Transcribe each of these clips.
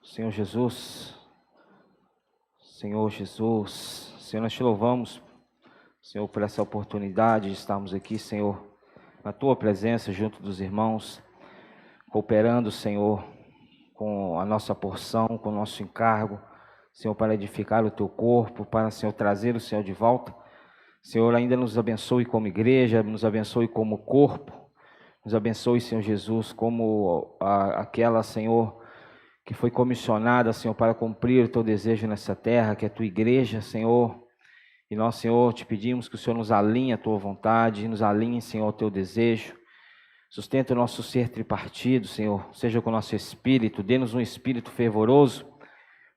Senhor Jesus, Senhor Jesus, Senhor, nós te louvamos, Senhor, por essa oportunidade de estarmos aqui, Senhor, na Tua presença, junto dos irmãos, cooperando, Senhor, com a nossa porção, com o nosso encargo, Senhor, para edificar o Teu corpo, para, Senhor, trazer o Senhor de volta. Senhor, ainda nos abençoe como igreja, nos abençoe como corpo, nos abençoe, Senhor Jesus, como aquela, Senhor, que foi comissionada, Senhor, para cumprir o Teu desejo nessa terra, que é a Tua igreja, Senhor. E nós, Senhor, te pedimos que o Senhor nos alinhe à Tua vontade, nos alinhe, Senhor, ao Teu desejo. Sustenta o nosso ser tripartido, Senhor, seja com o nosso espírito, dê-nos um espírito fervoroso,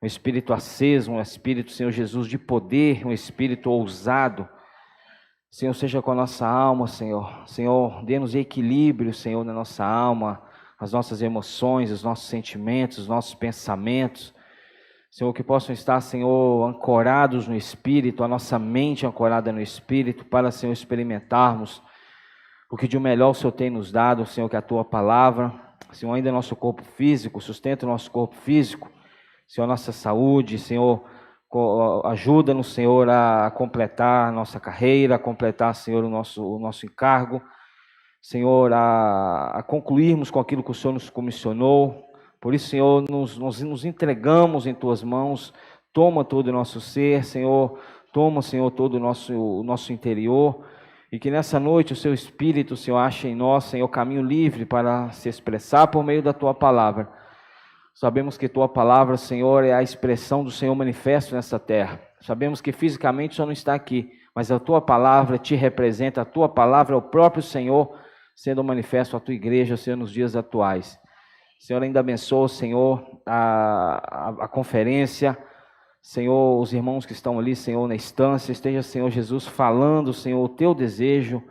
um espírito aceso, um espírito, Senhor Jesus, de poder, um espírito ousado. Senhor, seja com a nossa alma, Senhor. Senhor, dê-nos equilíbrio, Senhor, na nossa alma, as nossas emoções, os nossos sentimentos, os nossos pensamentos. Senhor, que possam estar, Senhor, ancorados no Espírito, a nossa mente ancorada no Espírito, para, Senhor, experimentarmos o que de melhor o Senhor tem nos dado, Senhor, que é a Tua palavra. Senhor, ainda nosso corpo físico, sustenta o nosso corpo físico. Senhor, nossa saúde, Senhor, ajuda-nos, Senhor, a completar a nossa carreira, a completar, Senhor, o nosso encargo. Senhor, a concluirmos com aquilo que o Senhor nos comissionou. Por isso, Senhor, nos entregamos em Tuas mãos. Toma todo o nosso ser, Senhor. Toma, Senhor, todo o nosso interior. E que nessa noite o Seu Espírito, Senhor, ache em nós, Senhor, caminho livre para se expressar por meio da Tua palavra. Sabemos que Tua palavra, Senhor, é a expressão do Senhor manifesto nessa terra. Sabemos que fisicamente o Senhor não está aqui, mas a Tua palavra te representa, a Tua palavra é o próprio Senhor sendo manifesto à Tua igreja, Senhor, nos dias atuais. Senhor, ainda abençoa, Senhor, a conferência, Senhor, os irmãos que estão ali, Senhor, na instância, esteja, Senhor Jesus, falando, Senhor, o Teu desejo,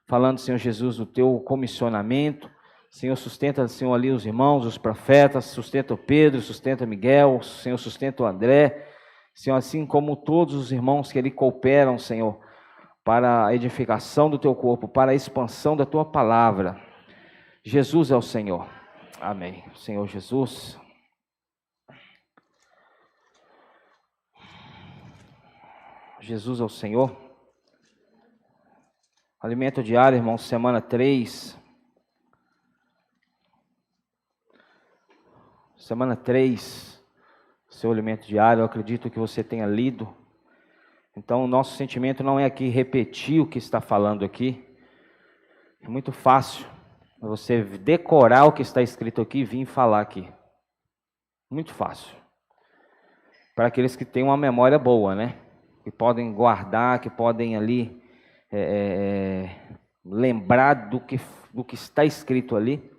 falando, Senhor Jesus, o Teu comissionamento. Senhor, sustenta, Senhor, ali os irmãos, os profetas, sustenta o Pedro, sustenta Miguel, Senhor, sustenta o André, Senhor, assim como todos os irmãos que ali cooperam, Senhor, para a edificação do Teu corpo, para a expansão da Tua palavra. Jesus é o Senhor. Amém. Senhor Jesus. Jesus é o Senhor. Alimento diário, irmãos, semana 3. Semana 3, seu alimento diário, eu acredito que você tenha lido. Então, o nosso sentimento não é aqui repetir o que está falando aqui. É muito fácil você decorar o que está escrito aqui e vir falar aqui. Muito fácil. Para aqueles que têm uma memória boa, né? Que podem guardar, que podem ali lembrar do que está escrito ali.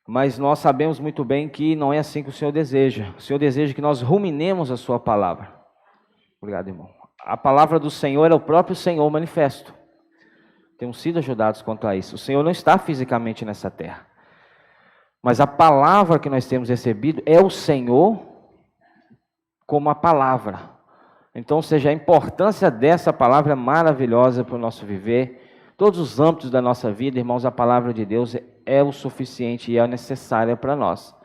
Mas nós sabemos muito bem que não é assim que o Senhor deseja. O Senhor deseja que nós ruminemos a Sua palavra. Obrigado, irmão. A palavra do Senhor é o próprio Senhor manifesto. Temos sido ajudados quanto a isso. O Senhor não está fisicamente nessa terra. Mas a palavra que nós temos recebido é o Senhor como a palavra. Então, ou seja, a importância dessa palavra é maravilhosa para o nosso viver. Todos os âmbitos da nossa vida, irmãos, a palavra de Deus é o suficiente e é necessária para nós.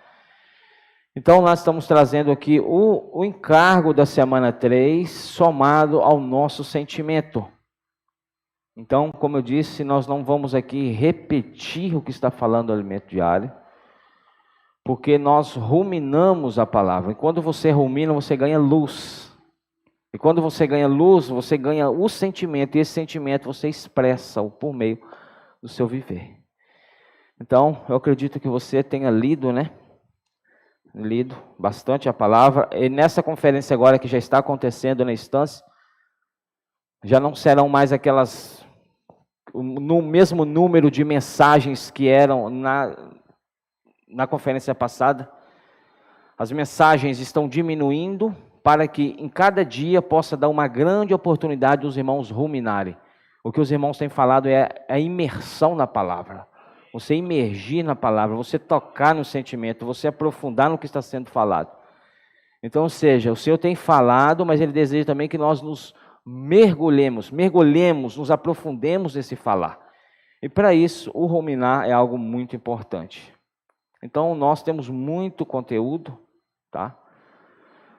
Então, nós estamos trazendo aqui o encargo da semana 3, somado ao nosso sentimento. Então, como eu disse, nós não vamos aqui repetir o que está falando o alimento diário, porque nós ruminamos a palavra. E quando você rumina, você ganha luz. E quando você ganha luz, você ganha o sentimento, e esse sentimento você expressa por meio do seu viver. Então, eu acredito que você tenha lido, né? Lido bastante a palavra. E nessa conferência agora que já está acontecendo na instância, já não serão mais no mesmo número de mensagens que eram na conferência passada. As mensagens estão diminuindo para que em cada dia possa dar uma grande oportunidade dos irmãos ruminarem. O que os irmãos têm falado é a imersão na palavra. Você imergir na palavra, você tocar no sentimento, você aprofundar no que está sendo falado. Então, ou seja, o Senhor tem falado, mas Ele deseja também que nós nos mergulhemos, nos aprofundemos nesse falar. E para isso, o ruminar é algo muito importante. Então, nós temos muito conteúdo, tá?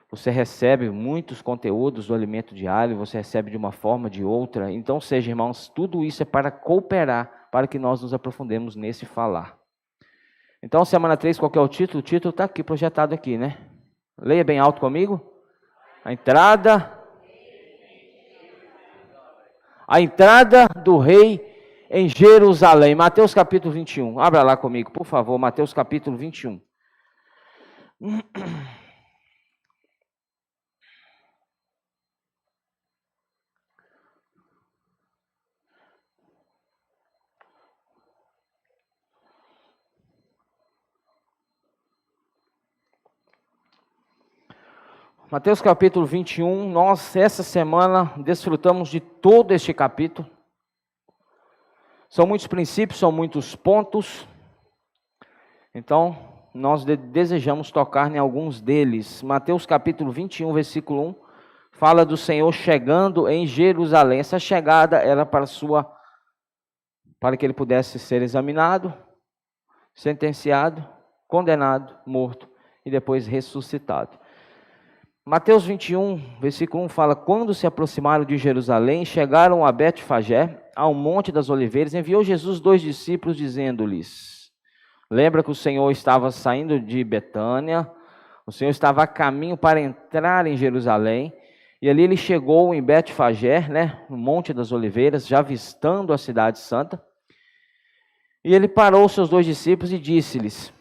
Você recebe muitos conteúdos do alimento diário, você recebe de uma forma ou de outra. Então, seja, irmãos, tudo isso é para cooperar, para que nós nos aprofundemos nesse falar. Então, semana 3, qual que é o título? O título está aqui, projetado aqui, né? Leia bem alto comigo. A entrada do rei em Jerusalém. Mateus capítulo 21. Abra lá comigo, por favor. Mateus capítulo 21. Mateus capítulo 21, nós essa semana desfrutamos de todo este capítulo. São muitos princípios, são muitos pontos. Então, nós desejamos tocar em alguns deles. Mateus capítulo 21, versículo 1, fala do Senhor chegando em Jerusalém. Essa chegada era para que ele pudesse ser examinado, sentenciado, condenado, morto e depois ressuscitado. Mateus 21, versículo 1 fala: quando se aproximaram de Jerusalém, chegaram a Betfagé, ao Monte das Oliveiras, enviou Jesus 2 discípulos, dizendo-lhes, lembra que o Senhor estava saindo de Betânia, o Senhor estava a caminho para entrar em Jerusalém, e ali ele chegou em Betfagé, né, no Monte das Oliveiras, já avistando a cidade santa, e ele parou seus 2 discípulos e disse-lhes,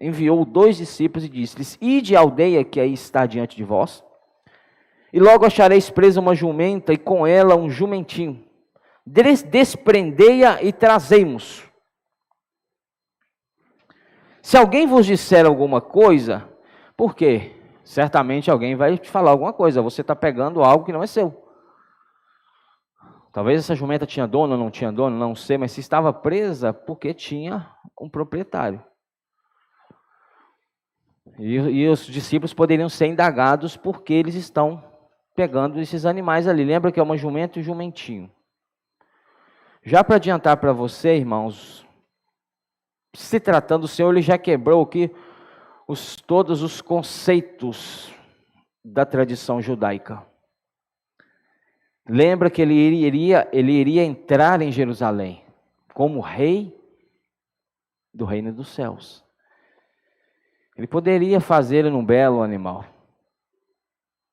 enviou 2 discípulos e disse-lhes, ide à aldeia que aí está diante de vós, e logo achareis presa uma jumenta, e com ela um jumentinho, desprendei-a e trazei-mos. Se alguém vos disser alguma coisa, por quê? Certamente alguém vai te falar alguma coisa, você está pegando algo que não é seu. Talvez essa jumenta tinha dono ou não tinha dono, não sei, mas se estava presa, porque tinha um proprietário. E os discípulos poderiam ser indagados porque eles estão pegando esses animais ali. Lembra que é uma jumenta e um jumentinho. Já para adiantar para você, irmãos, se tratando, o Senhor ele já quebrou aqui todos os conceitos da tradição judaica. Lembra que ele iria entrar em Jerusalém como rei do reino dos céus. Ele poderia fazê-lo num belo animal.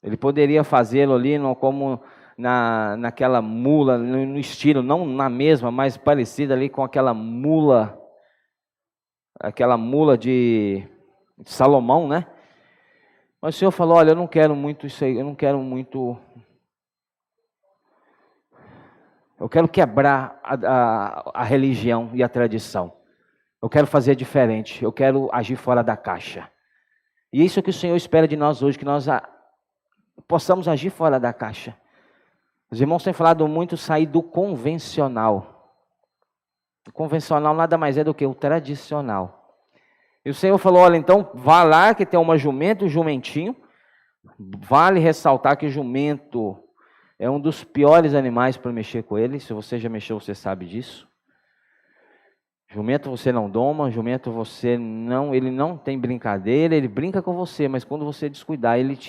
Ele poderia fazê-lo ali como naquela mula, no estilo, não na mesma, mas parecida ali com aquela mula de Salomão, né? Mas o Senhor falou, olha, eu não quero muito isso aí, eu quero quebrar a religião e a tradição. Eu quero fazer diferente, eu quero agir fora da caixa. E isso é o que o Senhor espera de nós hoje, que nós possamos agir fora da caixa. Os irmãos têm falado muito sair do convencional. O convencional nada mais é do que o tradicional. E o Senhor falou, olha, então vá lá que tem uma jumenta, um jumentinho. Vale ressaltar que o jumento é um dos piores animais para mexer com ele. Se você já mexeu, você sabe disso. Jumento você não doma, jumento ele não tem brincadeira, ele brinca com você, mas quando você descuidar, ele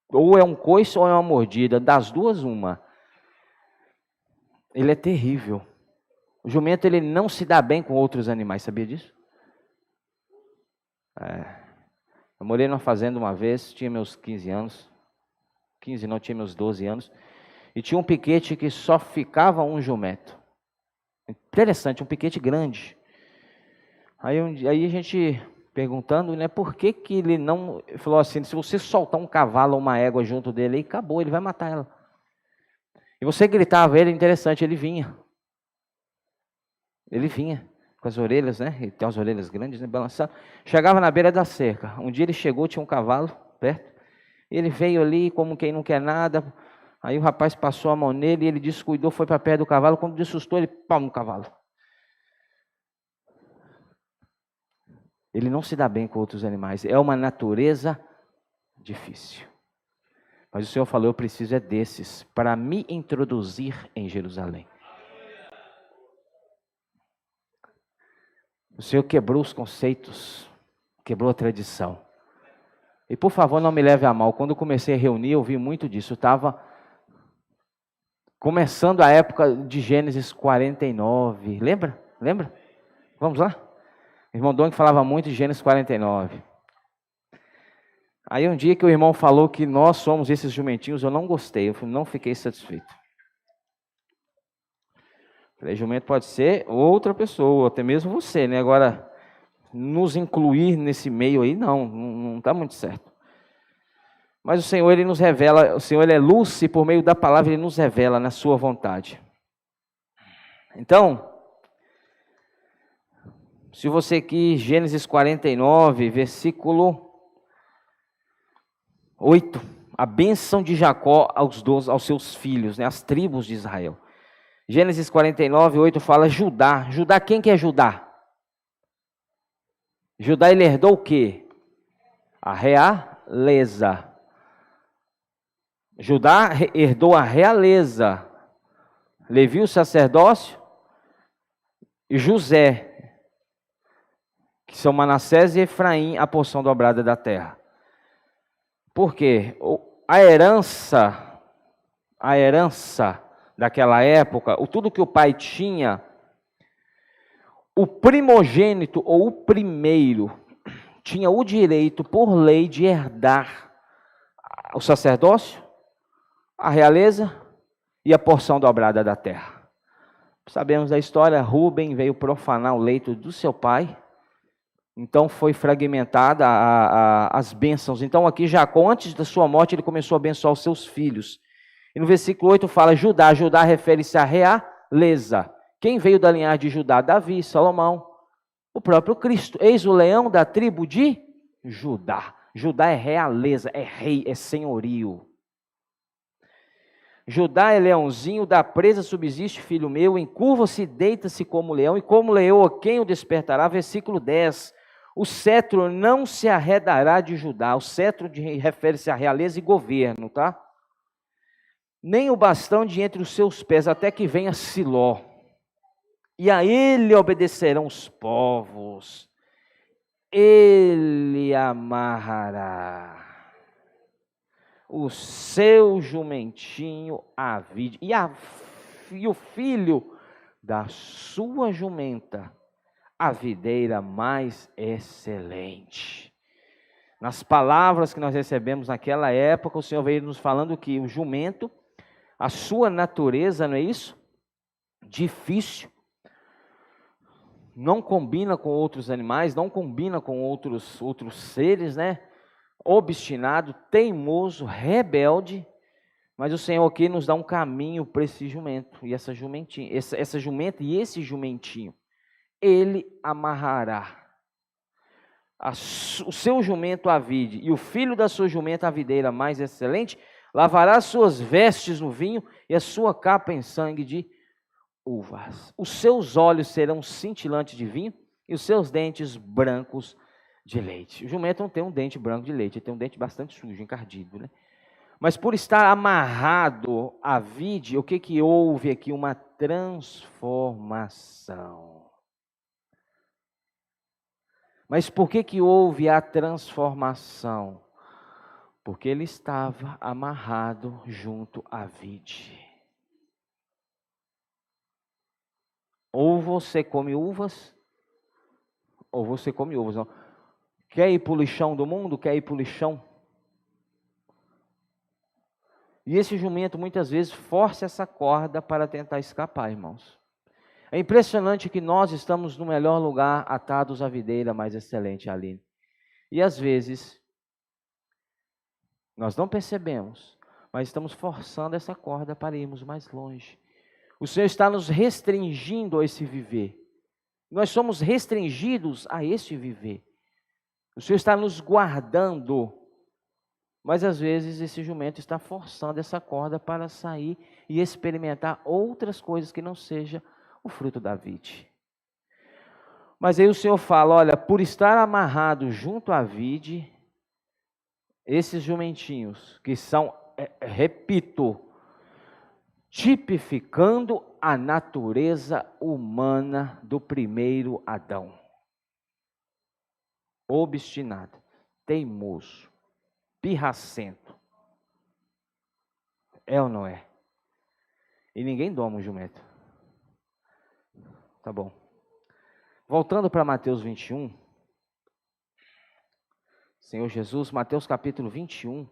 ou é um coice ou é uma mordida, das duas uma. Ele é terrível. O jumento ele não se dá bem com outros animais, sabia disso? Eu morei numa fazenda uma vez, tinha meus 15 anos, 15 não, tinha meus 12 anos, e tinha um piquete que só ficava um jumento. Interessante, um piquete grande. Aí a gente perguntando, né, por que ele não... Ele falou assim, se você soltar um cavalo ou uma égua junto dele, aí acabou, ele vai matar ela. E você gritava ele, interessante, ele vinha. Ele vinha com as orelhas, né, ele tem as orelhas grandes, né, balançando. Chegava na beira da cerca. Um dia ele chegou, tinha um cavalo perto. Ele veio ali como quem não quer nada. Aí o rapaz passou a mão nele, e ele descuidou, foi para perto do cavalo. Quando assustou, ele pau no cavalo. Ele não se dá bem com outros animais. É uma natureza difícil. Mas o Senhor falou, eu preciso desses para me introduzir em Jerusalém. O Senhor quebrou os conceitos, quebrou a tradição. E por favor, não me leve a mal. Quando eu comecei a reunir, eu vi muito disso. Estava começando a época de Gênesis 49. Lembra? Lembra? Vamos lá? O irmão Dong falava muito de Gênesis 49. Aí um dia que o irmão falou que nós somos esses jumentinhos, eu não gostei, eu não fiquei satisfeito. Falei, jumento pode ser outra pessoa, até mesmo você, né? Agora, nos incluir nesse meio aí, não está muito certo. Mas o Senhor, Ele nos revela, o Senhor, Ele é luz e por meio da palavra Ele nos revela na sua vontade. Então, se você aqui, Gênesis 49, versículo 8, a bênção de Jacó aos seus filhos, né, as tribos de Israel. Gênesis 49, 8 fala Judá. Judá, quem que é Judá? Judá, ele herdou o quê? A realeza. Judá herdou a realeza. Levi, o sacerdócio, e José, que são Manassés e Efraim, a porção dobrada da terra. Por quê? A herança daquela época, tudo que o pai tinha, o primogênito ou o primeiro tinha o direito, por lei, de herdar o sacerdócio, a realeza e a porção dobrada da terra. Sabemos da história, Rúben veio profanar o leito do seu pai, então foi fragmentada as bênçãos. Então aqui Jacó, antes da sua morte, ele começou a abençoar os seus filhos. E no versículo 8 fala Judá. Judá refere-se à realeza. Quem veio da linhagem de Judá? Davi, Salomão, o próprio Cristo. Eis o leão da tribo de Judá. Judá é realeza, é rei, é senhorio. Judá é leãozinho, da presa subsiste, filho meu, encurva-se, deita-se como leão, e como leão, quem o despertará? Versículo 10. O cetro não se arredará de Judá. O cetro refere-se à realeza e governo, tá? Nem o bastão de entre os seus pés, até que venha Siló. E a ele obedecerão os povos. Ele amarrará o seu jumentinho à vide, e o filho da sua jumenta, a videira mais excelente. Nas palavras que nós recebemos naquela época, o Senhor veio nos falando que o jumento, a sua natureza, não é isso? Difícil. Não combina com outros animais, não combina com outros seres, né? Obstinado, teimoso, rebelde, mas o Senhor aqui nos dá um caminho para esse jumento, e essa jumenta e esse jumentinho, ele amarrará o seu jumento à vide, e o filho da sua jumenta à videira mais excelente, lavará suas vestes no vinho, e a sua capa em sangue de uvas. Os seus olhos serão cintilantes de vinho, e os seus dentes brancos de leite. O jumento não tem um dente branco de leite, ele tem um dente bastante sujo, encardido, né? Mas por estar amarrado à vide, o que houve aqui? Uma transformação. Mas por que houve a transformação? Porque ele estava amarrado junto à vide. Ou você come uvas, ou você come uvas. Não. Quer ir para o lixão do mundo? Quer ir para o lixão? E esse jumento muitas vezes força essa corda para tentar escapar, irmãos. É impressionante que nós estamos no melhor lugar, atados à videira mais excelente, Aline. E às vezes, nós não percebemos, mas estamos forçando essa corda para irmos mais longe. O Senhor está nos restringindo a esse viver. Nós somos restringidos a esse viver. O Senhor está nos guardando, mas às vezes esse jumento está forçando essa corda para sair e experimentar outras coisas que não seja o fruto da vide. Mas aí o Senhor fala, olha, por estar amarrado junto à vide, esses jumentinhos que são, repito, tipificando a natureza humana do primeiro Adão. Obstinado, teimoso, pirracento. É ou não é? E ninguém doma um jumento. Tá bom. Voltando para Mateus 21. Senhor Jesus, Mateus capítulo 21.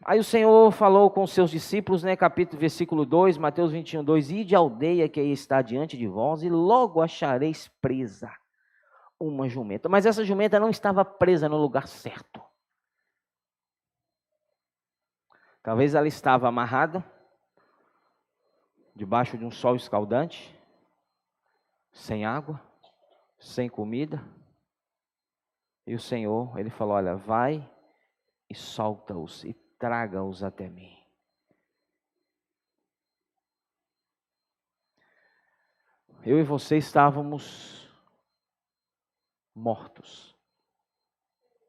Aí o Senhor falou com os seus discípulos, né, versículo 2, Mateus 21, 2, ide à aldeia que aí está diante de vós, e logo achareis presa uma jumenta. Mas essa jumenta não estava presa no lugar certo. Talvez ela estava amarrada, debaixo de um sol escaldante, sem água, sem comida. E o Senhor, Ele falou, olha, vai e solta-os e traga-os até mim. Eu e você estávamos mortos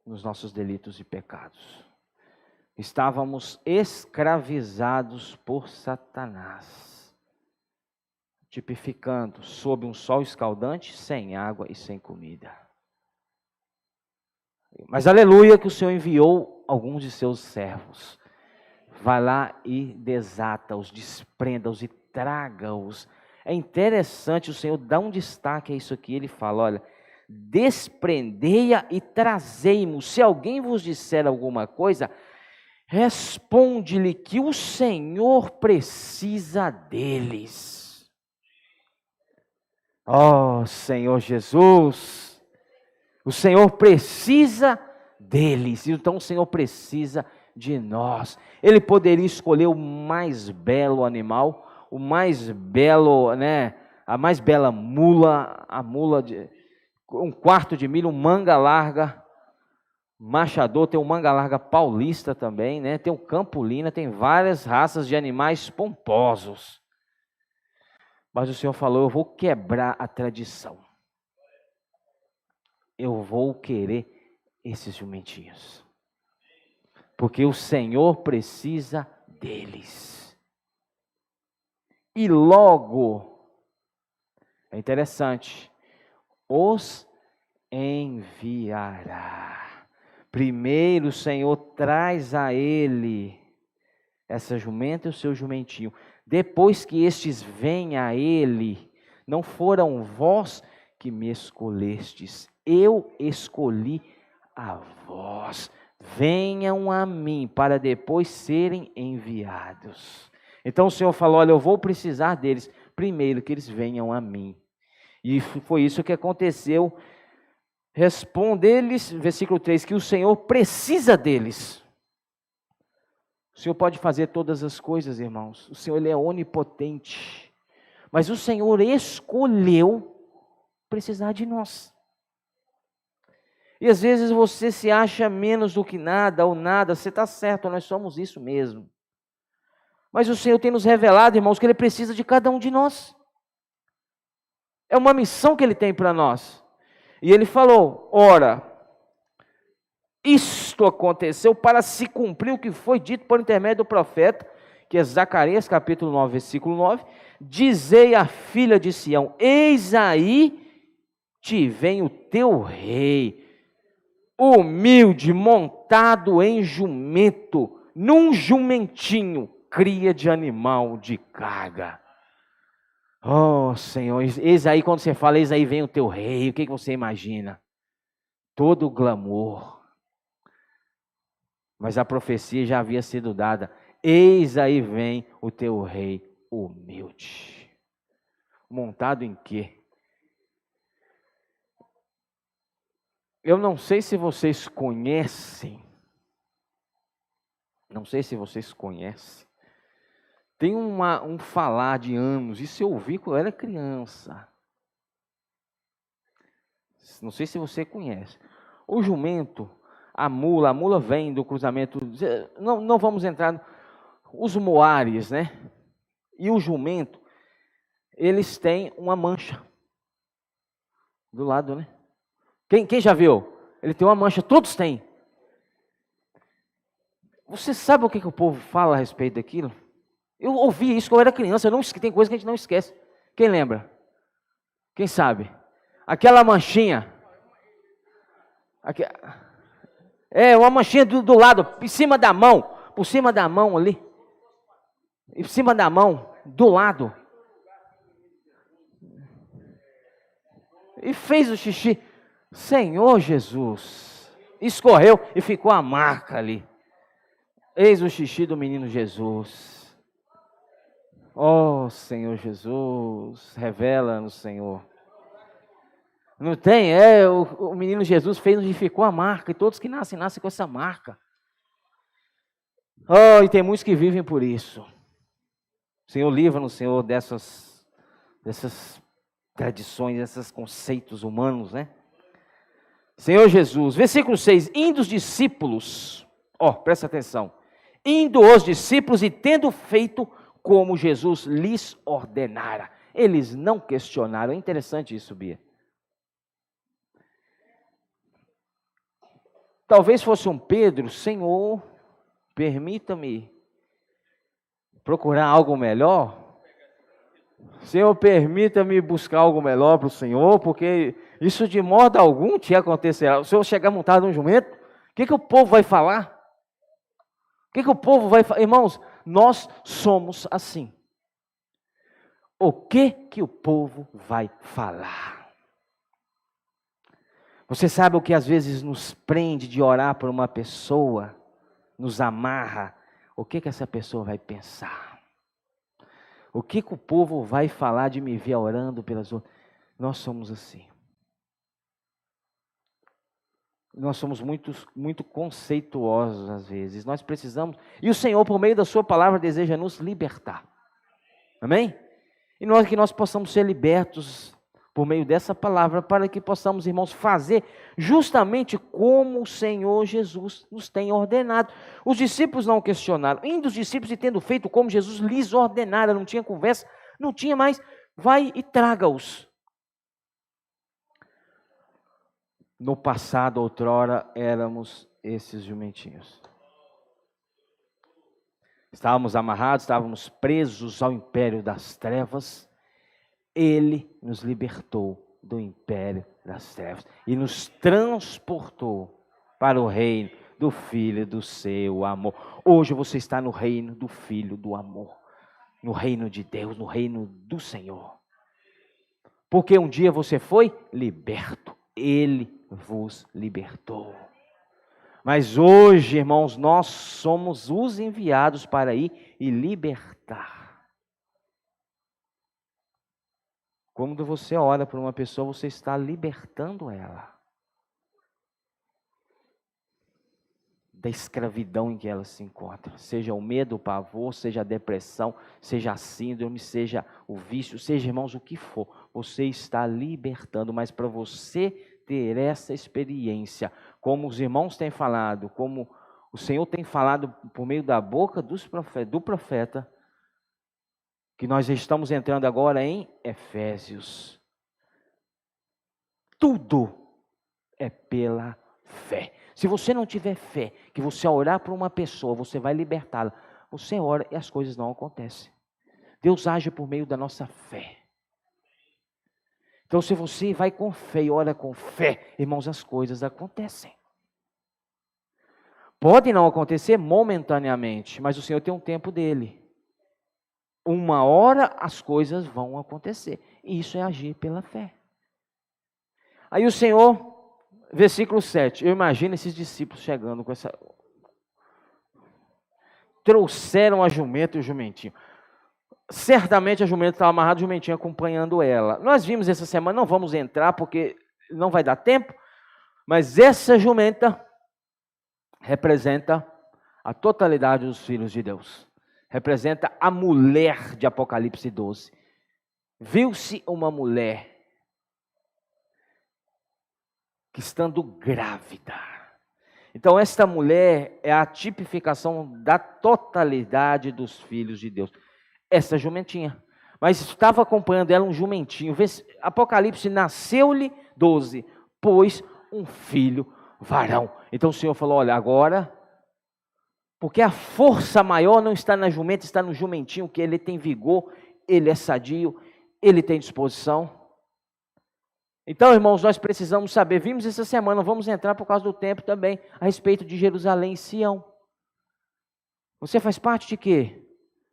nos nossos delitos e pecados. Estávamos escravizados por Satanás, tipificando sob um sol escaldante, sem água e sem comida. Mas aleluia que o Senhor enviou alguns de seus servos. Vai lá e desata-os, desprenda-os e traga-os. É interessante, o Senhor dá um destaque a isso aqui. Ele fala, olha, desprendei-a e trazei-mo. Se alguém vos disser alguma coisa, responde-lhe que o Senhor precisa deles. Oh, Senhor Jesus, o Senhor precisa deles, então o Senhor precisa de nós. Ele poderia escolher o mais belo animal, o mais belo, né, a mais bela mula, a mula de 1/4 de milho, um manga larga, machador, tem um manga larga paulista também, né? Tem um campolina, tem várias raças de animais pomposos. Mas o Senhor falou, eu vou quebrar a tradição. Eu vou querer esses jumentinhos. Porque o Senhor precisa deles. E logo, é interessante, os enviará. Primeiro o Senhor traz a ele essa jumenta e o seu jumentinho. Depois que estes vêm a ele, não foram vós que me escolhestes, eu escolhi a vós. Venham a mim para depois serem enviados. Então o Senhor falou, olha, eu vou precisar deles, primeiro que eles venham a mim. E foi isso que aconteceu. Responde-lhes, versículo 3, que o Senhor precisa deles. O Senhor pode fazer todas as coisas, irmãos. O Senhor, Ele é onipotente. Mas o Senhor escolheu precisar de nós. E às vezes você se acha menos do que nada ou nada. Você está certo, nós somos isso mesmo. Mas o Senhor tem nos revelado, irmãos, que Ele precisa de cada um de nós. É uma missão que Ele tem para nós. E Ele falou, ora, isto aconteceu para se cumprir o que foi dito por intermédio do profeta, que é Zacarias, capítulo 9, versículo 9, dizei à filha de Sião, eis aí te vem o teu rei, humilde, montado em jumento, num jumentinho, cria de animal de carga. Oh, Senhor, eis aí, quando você fala, eis aí vem o teu rei, o que você imagina? Todo o glamour. Mas a profecia já havia sido dada. Eis aí vem o teu rei humilde. Montado em quê? Eu não sei se vocês conhecem. Não sei se vocês conhecem. Tem um falar de anos. Isso eu ouvi quando eu era criança. Não sei se você conhece. O jumento, a mula vem do cruzamento. Não vamos entrar. Os moares, né? E o jumento, eles têm uma mancha do lado, né? Quem já viu? Ele tem uma mancha, todos têm. Você sabe o que o povo fala a respeito daquilo? Eu ouvi isso quando eu era criança, tem coisa que a gente não esquece. Quem lembra? Quem sabe? Aquela manchinha. Uma manchinha do lado, em cima da mão. Por cima da mão ali. Em cima da mão, do lado. E fez o xixi. Senhor Jesus. Escorreu e ficou a marca ali. Eis o xixi do menino Jesus. Oh, Senhor Jesus, revela-nos, Senhor. Não tem? O menino Jesus fez onde ficou a marca. E todos que nascem com essa marca. Oh, e tem muitos que vivem por isso. Senhor, livra-nos, Senhor, dessas tradições, desses conceitos humanos, né? Senhor Jesus, versículo 6, indo os discípulos, presta atenção, indo os discípulos e tendo feito como Jesus lhes ordenara. Eles não questionaram, é interessante isso, Bia. Talvez fosse um Pedro, Senhor, permita-me procurar algo melhor. Senhor, permita-me buscar algo melhor para o Senhor, porque isso de modo algum te acontecerá. O Senhor chegar montado num jumento, o que o povo vai falar? O que o povo vai falar? Irmãos, nós somos assim. O que o povo vai falar? Você sabe o que às vezes nos prende de orar por uma pessoa, nos amarra? O que essa pessoa vai pensar? O que o povo vai falar de me ver orando pelas outras? Nós somos assim. Nós somos muito conceituosos às vezes. Nós precisamos, e o Senhor, por meio da sua palavra, deseja nos libertar. Amém? E que nós possamos ser libertos por meio dessa palavra, para que possamos, irmãos, fazer justamente como o Senhor Jesus nos tem ordenado. Os discípulos não questionaram, indo os discípulos e tendo feito como Jesus lhes ordenara, não tinha conversa, não tinha mais, vai e traga-os. No passado, outrora, éramos esses jumentinhos. Estávamos amarrados, estávamos presos ao império das trevas. Ele nos libertou do império das trevas e nos transportou para o reino do Filho do seu amor. Hoje você está no reino do Filho do amor, no reino de Deus, no reino do Senhor. Porque um dia você foi liberto, Ele vos libertou. Mas hoje, irmãos, nós somos os enviados para ir e libertar. Quando você ora por uma pessoa, você está libertando ela da escravidão em que ela se encontra. Seja o medo, o pavor, seja a depressão, seja a síndrome, seja o vício, seja, irmãos, o que for. Você está libertando, mas para você ter essa experiência, como os irmãos têm falado, como o Senhor tem falado por meio da boca do profeta, que nós estamos entrando agora em Efésios. Tudo é pela fé. Se você não tiver fé, que você orar por uma pessoa, você vai libertá-la. Você ora e as coisas não acontecem. Deus age por meio da nossa fé. Então, se você vai com fé e ora com fé, irmãos, as coisas acontecem. Pode não acontecer momentaneamente, mas o Senhor tem um tempo dele. Uma hora as coisas vão acontecer. E isso é agir pela fé. Aí o Senhor, versículo 7, eu imagino esses discípulos chegando com essa... Trouxeram a jumenta e o jumentinho. Certamente a jumenta estava amarrada, o jumentinho acompanhando ela. Nós vimos essa semana, não vamos entrar porque não vai dar tempo, mas essa jumenta representa a totalidade dos filhos de Deus. Representa a mulher de Apocalipse 12. Viu-se uma mulher que estando grávida. Então esta mulher é a tipificação da totalidade dos filhos de Deus. Essa jumentinha. Mas estava acompanhando ela um jumentinho. Apocalipse, nasceu-lhe 12, pois um filho varão. Então o Senhor falou, olha, agora... Porque a força maior não está na jumenta, está no jumentinho, que ele tem vigor, ele é sadio, ele tem disposição. Então, irmãos, nós precisamos saber, vimos essa semana, vamos entrar por causa do tempo também, a respeito de Jerusalém e Sião. Você faz parte de quê?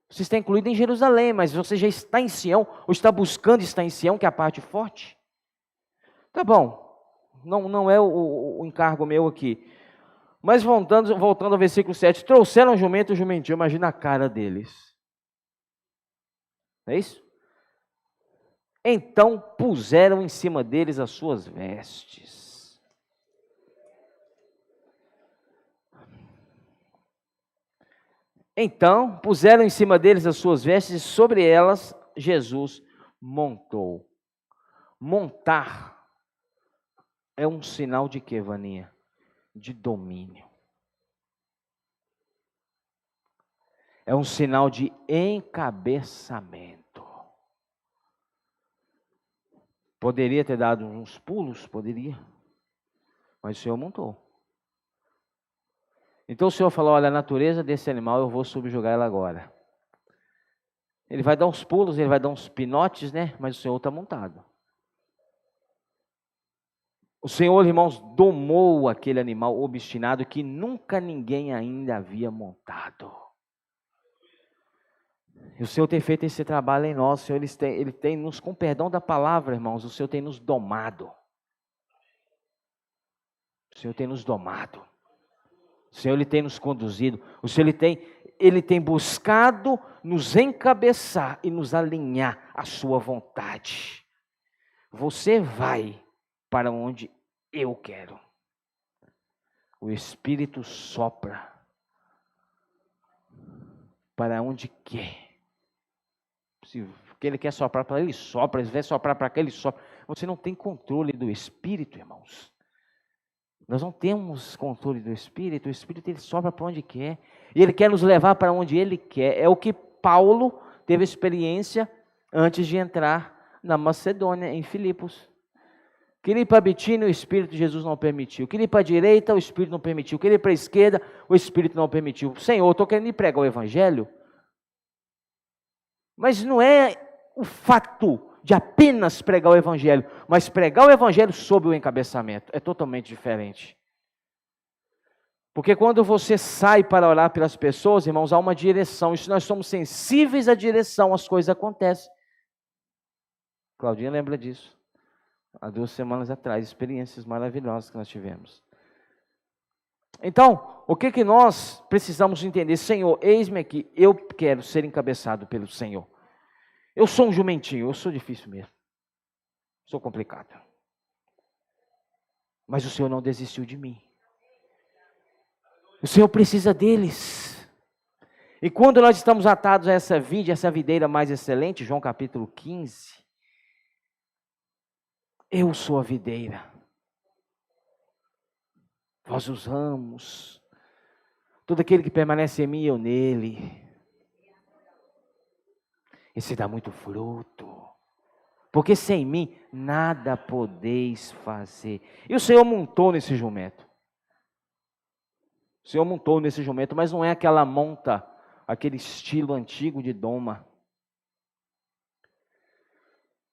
Você está incluído em Jerusalém, mas você já está em Sião, ou está buscando estar em Sião, que é a parte forte? Tá bom, não é o encargo meu aqui. Mas voltando ao versículo 7, trouxeram o jumento e o jumentinho, imagina a cara deles. Não é isso? Então puseram em cima deles as suas vestes. Então puseram em cima deles as suas vestes e sobre elas Jesus montou. Montar é um sinal de quê, Vaninha? De domínio. É um sinal de encabeçamento. Poderia ter dado uns pulos? Poderia. Mas o Senhor montou. Então o Senhor falou, olha, a natureza desse animal eu vou subjugar ela agora. Ele vai dar uns pulos, ele vai dar uns pinotes, né? Mas o Senhor está montado. O Senhor, irmãos, domou aquele animal obstinado que nunca ninguém ainda havia montado. E o Senhor tem feito esse trabalho em nós. O Senhor ele tem nos, com perdão da palavra, irmãos, o Senhor tem nos domado. O Senhor tem nos domado. O Senhor ele tem nos conduzido. O Senhor ele tem buscado nos encabeçar e nos alinhar à sua vontade. Você vai para onde eu quero. O Espírito sopra para onde quer. Se ele quer soprar para ele, sopra. Se ele quer soprar para cá, ele sopra. Você não tem controle do Espírito, irmãos. Nós não temos controle do Espírito. O Espírito ele sopra para onde quer. E ele quer nos levar para onde ele quer. É o que Paulo teve experiência antes de entrar na Macedônia, em Filipos. Queria ir para a Bitínia, o Espírito de Jesus não permitiu. Queria ir para a direita, o Espírito não permitiu. Queria ir para a esquerda, o Espírito não permitiu. Senhor, eu estou querendo ir pregar o Evangelho. Mas não é o fato de apenas pregar o Evangelho, mas pregar o Evangelho sob o encabeçamento. É totalmente diferente. Porque quando você sai para orar pelas pessoas, irmãos, há uma direção. E se nós somos sensíveis à direção, as coisas acontecem. Claudinha lembra disso. Há 2 semanas atrás, experiências maravilhosas que nós tivemos. Então, o que nós precisamos entender? Senhor, eis-me aqui, eu quero ser encabeçado pelo Senhor. Eu sou um jumentinho, eu sou difícil mesmo. Sou complicado. Mas o Senhor não desistiu de mim. O Senhor precisa deles. E quando nós estamos atados a essa vide, essa videira mais excelente, João capítulo 15, eu sou a videira, vós os ramos, todo aquele que permanece em mim, eu nele, esse dá muito fruto, porque sem mim nada podeis fazer. E o Senhor montou nesse jumento, mas não é aquela monta, aquele estilo antigo de doma.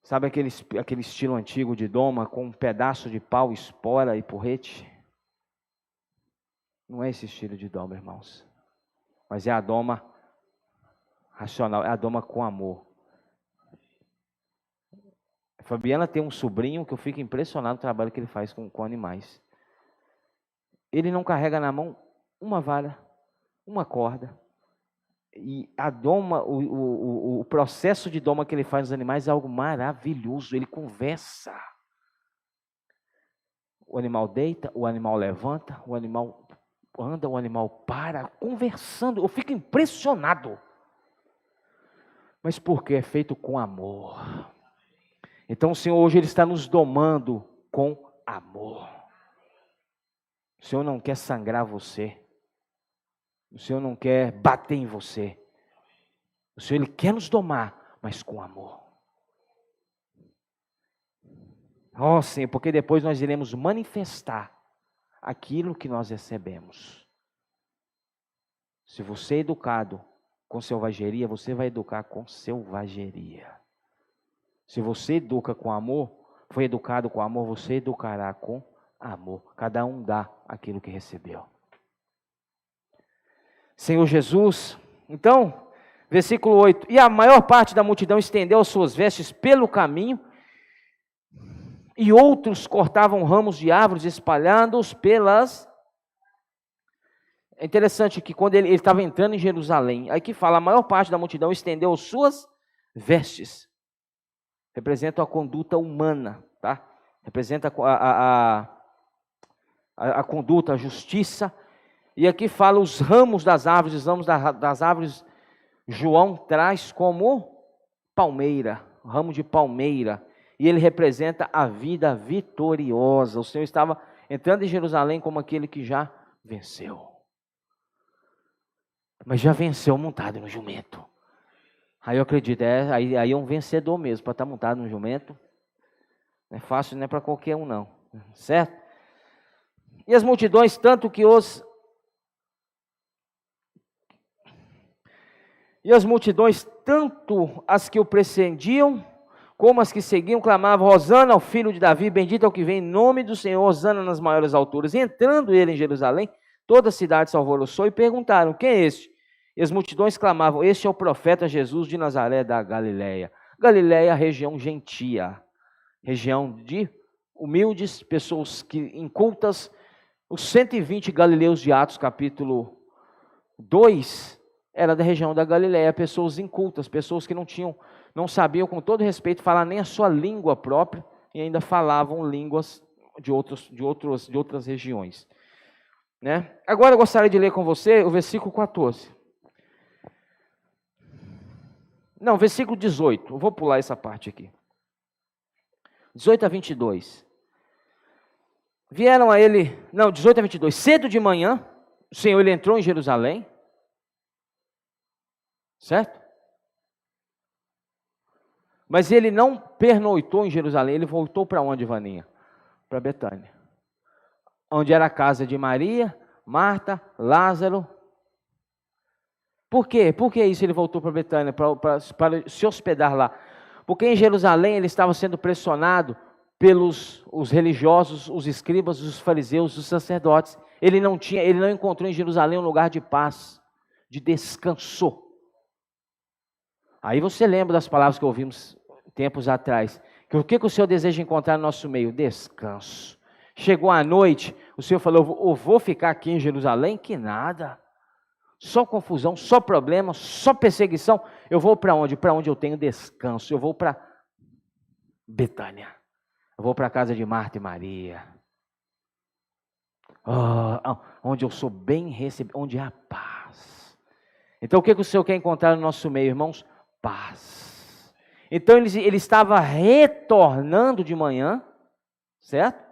Sabe aquele estilo antigo de doma com um pedaço de pau, espora e porrete? Não é esse estilo de doma, irmãos. Mas é a doma racional, é a doma com amor. A Fabiana tem um sobrinho que eu fico impressionado no trabalho que ele faz com animais. Ele não carrega na mão uma vara, uma corda. E a doma, o processo de doma que ele faz nos animais é algo maravilhoso. Ele conversa. O animal deita, o animal levanta, o animal anda, o animal para, conversando. Eu fico impressionado. Mas porque é feito com amor. Então o Senhor hoje ele está nos domando com amor. O Senhor não quer sangrar você. O Senhor não quer bater em você. O Senhor ele quer nos domar, mas com amor. Oh, Senhor, porque depois nós iremos manifestar aquilo que nós recebemos. Se você é educado com selvageria, você vai educar com selvageria. Se você educa com amor, foi educado com amor, você educará com amor. Cada um dá aquilo que recebeu. Senhor Jesus, então, versículo 8. E a maior parte da multidão estendeu as suas vestes pelo caminho, e outros cortavam ramos de árvores espalhados pelas... É interessante que quando ele estava entrando em Jerusalém, aí que fala, a maior parte da multidão estendeu as suas vestes. Representa a conduta humana, tá? Representa a conduta, a justiça. E aqui fala os ramos das árvores, os ramos das árvores, João traz como palmeira, ramo de palmeira. E ele representa a vida vitoriosa. O Senhor estava entrando em Jerusalém como aquele que já venceu. Mas já venceu montado no jumento. Aí eu acredito, aí é um vencedor mesmo, para estar montado no jumento. Não é fácil, não é para qualquer um não, certo? E as multidões, tanto que os... E as multidões, tanto as que o precediam, como as que seguiam, clamavam, Hosana ao filho de Davi, bendito é o que vem em nome do Senhor, Hosana nas maiores alturas. E entrando ele em Jerusalém, toda a cidade se alvoroçou e perguntaram, quem é este? E as multidões clamavam, este é o profeta Jesus de Nazaré da Galileia. Galileia, região gentia, região de humildes, pessoas que incultas. Os 120 galileus de Atos, capítulo 2, era da região da Galileia, pessoas incultas, pessoas que não sabiam, com todo respeito, falar nem a sua língua própria, e ainda falavam línguas de outras regiões. Né? Agora eu gostaria de ler com você o versículo 14. Não, versículo 18. Eu vou pular essa parte aqui. 18 a 22. Vieram a ele... Não, 18 a 22. Cedo de manhã, o Senhor ele entrou em Jerusalém. Certo? Mas ele não pernoitou em Jerusalém. Ele voltou para onde, Vaninha? Para Betânia. Onde era a casa de Maria, Marta, Lázaro. Por quê? Por que isso ele voltou para Betânia, para se hospedar lá? Porque em Jerusalém ele estava sendo pressionado pelos os religiosos, os escribas, os fariseus, os sacerdotes. Ele não encontrou em Jerusalém um lugar de paz, de descanso. Aí você lembra das palavras que ouvimos tempos atrás. O que o Senhor deseja encontrar no nosso meio? Descanso. Chegou a noite, o Senhor falou, eu vou ficar aqui em Jerusalém? Que nada. Só confusão, só problema, só perseguição. Eu vou para onde? Para onde eu tenho descanso. Eu vou para Betânia. Eu vou para a casa de Marta e Maria. Onde eu sou bem recebido, onde há paz. Então o que o Senhor quer encontrar no nosso meio, irmãos? Paz. Então ele estava retornando de manhã, certo?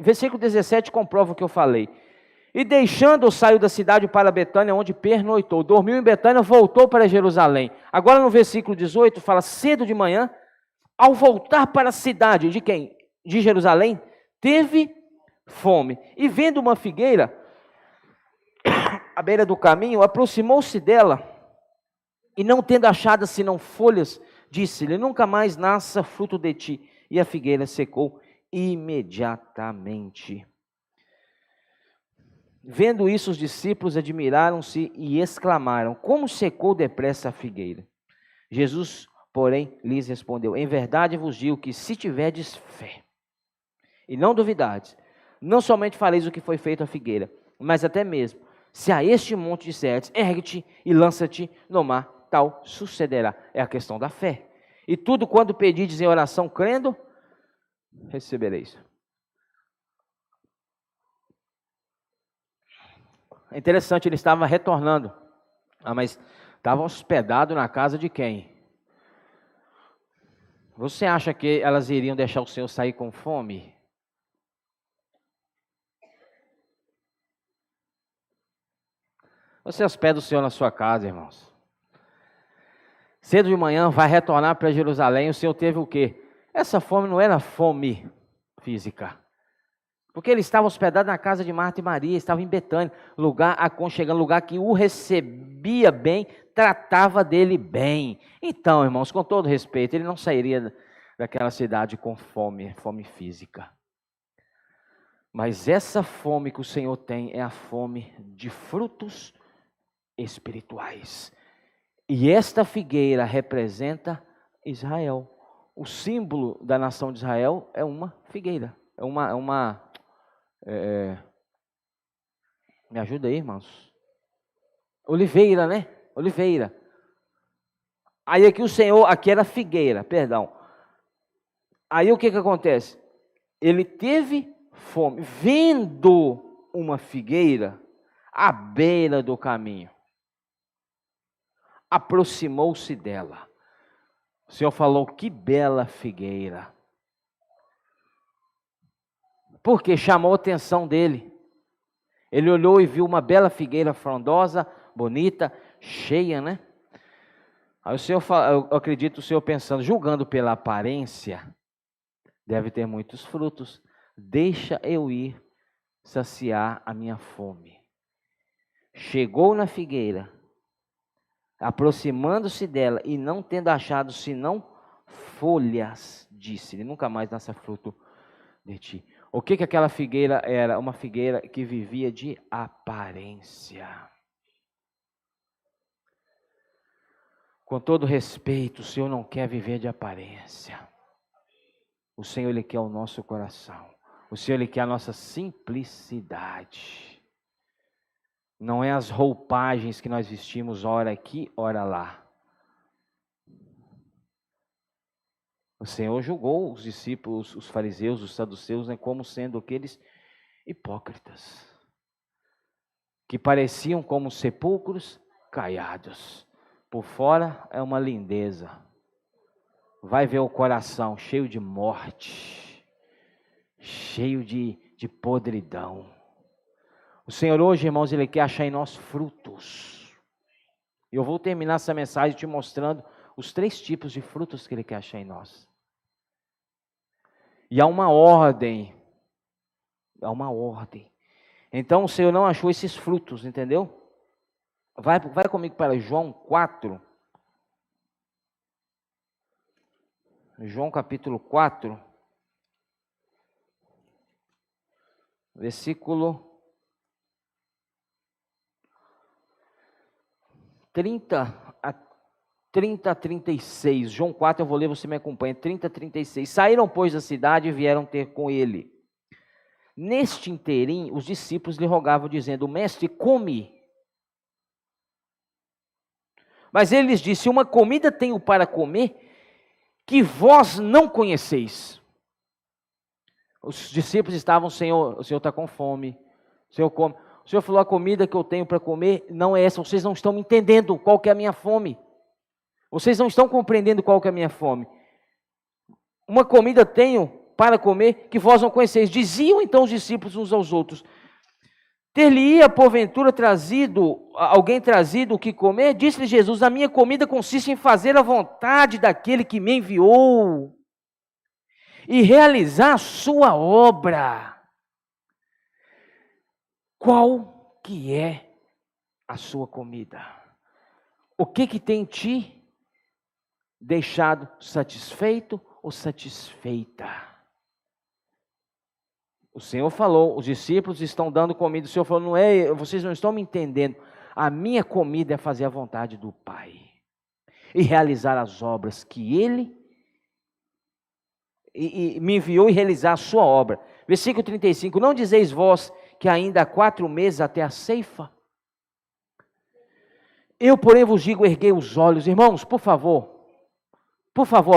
Versículo 17 comprova o que eu falei. E deixando, saiu da cidade para Betânia, onde pernoitou. Dormiu em Betânia, voltou para Jerusalém. Agora no versículo 18 fala, cedo de manhã, ao voltar para a cidade de quem? De Jerusalém, teve fome. E vendo uma figueira à beira do caminho, aproximou-se dela, e não tendo achado senão folhas, disse-lhe, nunca mais nasça fruto de ti. E a figueira secou imediatamente. Vendo isso, os discípulos admiraram-se e exclamaram, como secou depressa a figueira? Jesus, porém, lhes respondeu, em verdade vos digo que se tiverdes fé, e não duvidardes, não somente fareis o que foi feito à figueira, mas até mesmo, se a este monte disserdes, ergue-te e lança-te no mar, tal sucederá. É a questão da fé. E tudo quando pedides em oração, crendo, recebereis. É interessante, ele estava retornando. Mas estava hospedado na casa de quem? Você acha que elas iriam deixar o Senhor sair com fome? Você hospeda o Senhor na sua casa, irmãos. Cedo de manhã vai retornar para Jerusalém. O Senhor teve o quê? Essa fome não era fome física. Porque ele estava hospedado na casa de Marta e Maria, estava em Betânia, lugar aconchegante, lugar que o recebia bem, tratava dele bem. Então, irmãos, com todo respeito, ele não sairia daquela cidade com fome, fome física. Mas essa fome que o Senhor tem é a fome de frutos espirituais. E esta figueira representa Israel. O símbolo da nação de Israel é uma figueira. Me ajuda aí, irmãos. Oliveira, né? Oliveira. Aí aqui o Senhor, aqui era figueira, perdão. Aí o que acontece? Ele teve fome, vendo uma figueira à beira do caminho. Aproximou-se dela. O Senhor falou, que bela figueira. Porque chamou a atenção dele. Ele olhou e viu uma bela figueira frondosa, bonita, cheia, né? Aí o Senhor, eu acredito o Senhor pensando, julgando pela aparência, deve ter muitos frutos. Deixa eu ir saciar a minha fome. Chegou na figueira, aproximando-se dela e não tendo achado senão folhas, disse-lhe, nunca mais nasça fruto de ti. O que aquela figueira era? Uma figueira que vivia de aparência. Com todo respeito, o Senhor não quer viver de aparência. O Senhor, Ele quer o nosso coração. O Senhor, Ele quer a nossa simplicidade. Não é as roupagens que nós vestimos, ora aqui, ora lá. O Senhor julgou os discípulos, os fariseus, os saduceus, né, como sendo aqueles hipócritas, que pareciam como sepulcros caiados. Por fora é uma lindeza. Vai ver o coração cheio de morte, cheio de podridão. O Senhor hoje, irmãos, Ele quer achar em nós frutos. Eu vou terminar essa mensagem te mostrando os 3 tipos de frutos que Ele quer achar em nós. E há uma ordem. Há uma ordem. Então o Senhor não achou esses frutos, entendeu? Vai comigo para João 4. João capítulo 4. Versículo 30 a 36. João 4, eu vou ler, você me acompanha. 30 a 36. Saíram, pois, da cidade e vieram ter com ele. Neste interim, os discípulos lhe rogavam, dizendo, mestre, come. Mas ele lhes disse, uma comida tenho para comer, que vós não conheceis. Os discípulos estavam, Senhor, o Senhor está com fome. O Senhor come. O Senhor falou, a comida que eu tenho para comer não é essa. Vocês não estão me entendendo qual que é a minha fome. Vocês não estão compreendendo qual que é a minha fome. Uma comida tenho para comer que vós não conheceis. Diziam então os discípulos uns aos outros. Ter-lhe-ia porventura alguém trazido o que comer? Disse-lhe Jesus, a minha comida consiste em fazer a vontade daquele que me enviou e realizar a sua obra. Qual que é a sua comida? O que tem te deixado satisfeito ou satisfeita? O Senhor falou, os discípulos estão dando comida. O Senhor falou, vocês não estão me entendendo. A minha comida é fazer a vontade do Pai e realizar as obras que Ele me enviou e realizar a sua obra. Versículo 35, não dizeis vós que ainda há 4 meses até a ceifa? Eu, porém, vos digo, erguei os olhos. Irmãos, por favor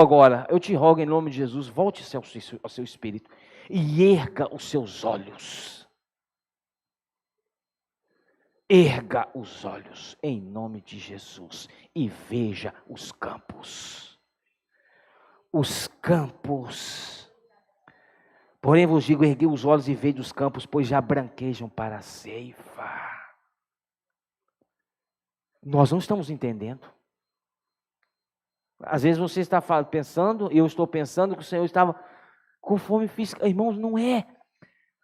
agora, eu te rogo em nome de Jesus, volte-se ao seu espírito e erga os seus olhos. Erga os olhos em nome de Jesus e veja os campos. Os campos. Porém vos digo, erguei os olhos e veja os campos, pois já branquejam para a ceifa. Nós não estamos entendendo. Às vezes você está pensando, eu estou pensando que o Senhor estava com fome física. Irmãos, não é.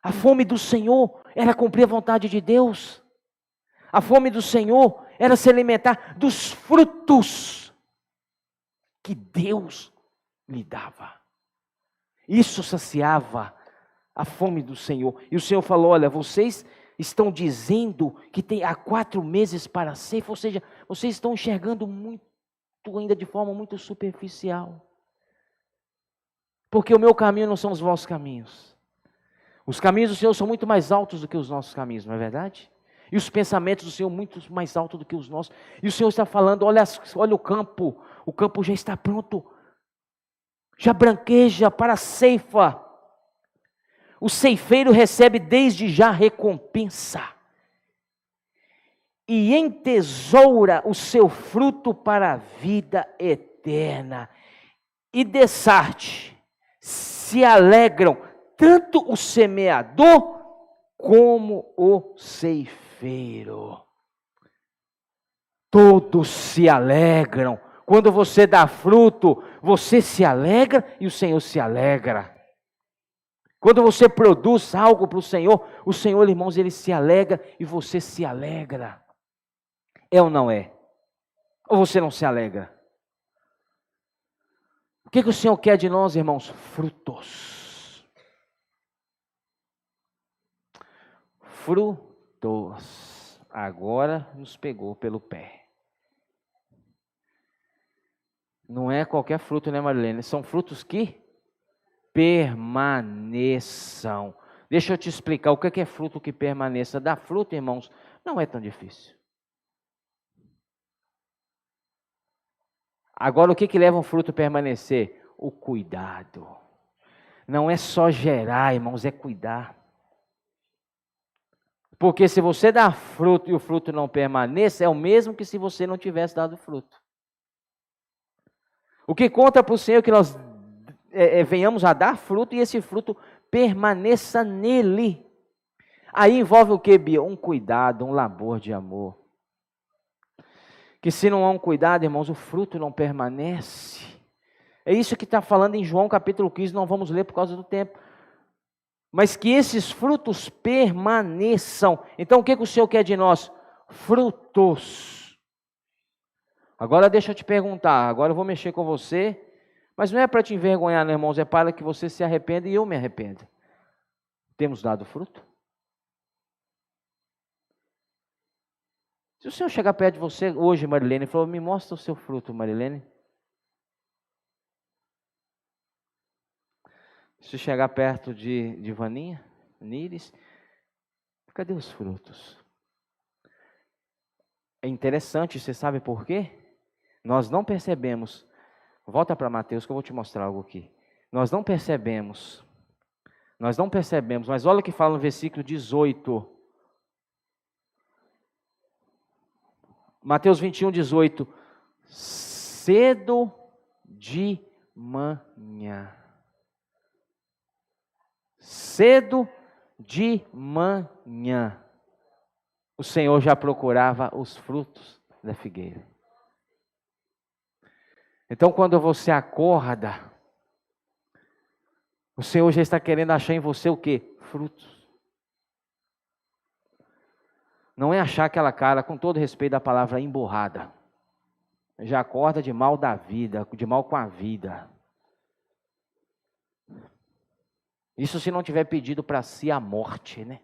A fome do Senhor era cumprir a vontade de Deus. A fome do Senhor era se alimentar dos frutos que Deus lhe dava. Isso saciava a fome do Senhor. E o Senhor falou: olha, vocês estão dizendo que há 4 meses para a ceifa, ou seja, vocês estão enxergando muito, ainda de forma muito superficial. Porque o meu caminho não são os vossos caminhos. Os caminhos do Senhor são muito mais altos do que os nossos caminhos, não é verdade? E os pensamentos do Senhor muito mais altos do que os nossos. E o Senhor está falando: olha o campo já está pronto, já branqueja para a ceifa. O ceifeiro recebe desde já recompensa e entesoura o seu fruto para a vida eterna. E dessarte se alegram tanto o semeador como o ceifeiro. Todos se alegram. Quando você dá fruto, você se alegra e o Senhor se alegra. Quando você produz algo para o Senhor, irmãos, Ele se alegra e você se alegra. É ou não é? Ou você não se alegra? O que o Senhor quer de nós, irmãos? Frutos. Frutos. Agora nos pegou pelo pé. Não é qualquer fruto, né, Marilene? São frutos que permaneçam. Deixa eu te explicar o que é fruto que permaneça. Dar fruto, irmãos, não é tão difícil. Agora, o que leva um fruto a permanecer? O cuidado. Não é só gerar, irmãos, é cuidar. Porque se você dá fruto e o fruto não permaneça, é o mesmo que se você não tivesse dado fruto. O que conta para o Senhor é que nós venhamos a dar fruto e esse fruto permaneça nele. Aí envolve o que, Bia? Um cuidado, um labor de amor. Que se não há um cuidado, irmãos, o fruto não permanece. É isso que está falando em João capítulo 15, não vamos ler por causa do tempo. Mas que esses frutos permaneçam. Então o que o Senhor quer de nós? Frutos. Agora deixa eu te perguntar, agora eu vou mexer com você, mas não é para te envergonhar, né, irmãos, é para que você se arrependa e eu me arrependa. Temos dado fruto? Se o Senhor chegar perto de você hoje, Marilene, e falar: me mostra o seu fruto, Marilene. Se chegar perto de Vaninha, Níris, cadê os frutos? É interessante, você sabe por quê? Nós não percebemos. Volta para Mateus que eu vou te mostrar algo aqui. Nós não percebemos, mas olha o que fala no versículo 18. Mateus 21, 18. Cedo de manhã. Cedo de manhã. O Senhor já procurava os frutos da figueira. Então, quando você acorda, o Senhor já está querendo achar em você o quê? Frutos. Não é achar aquela cara, com todo respeito da palavra, emburrada. Já acorda de mal da vida, de mal com a vida. Isso se não tiver pedido para si a morte, né?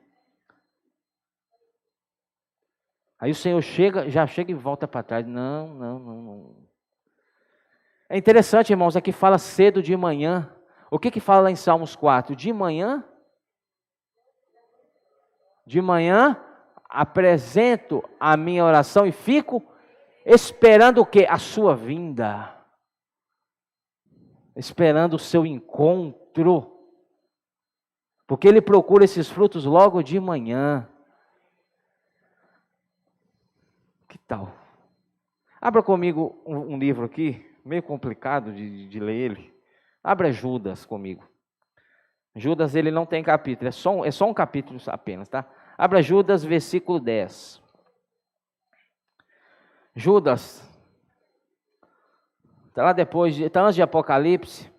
Aí o Senhor já chega e volta para trás. Não. É interessante, irmãos, aqui fala cedo de manhã. O que fala lá em Salmos 4? De manhã? De manhã apresento a minha oração e fico esperando o quê? A sua vinda. Esperando o seu encontro. Porque Ele procura esses frutos logo de manhã. Que tal? Abra comigo um livro aqui, meio complicado de ler ele. Abra Judas comigo. Judas, ele não tem capítulo, é só um capítulo apenas, tá? Abra Judas, versículo 10. Judas, está lá está antes de Apocalipse,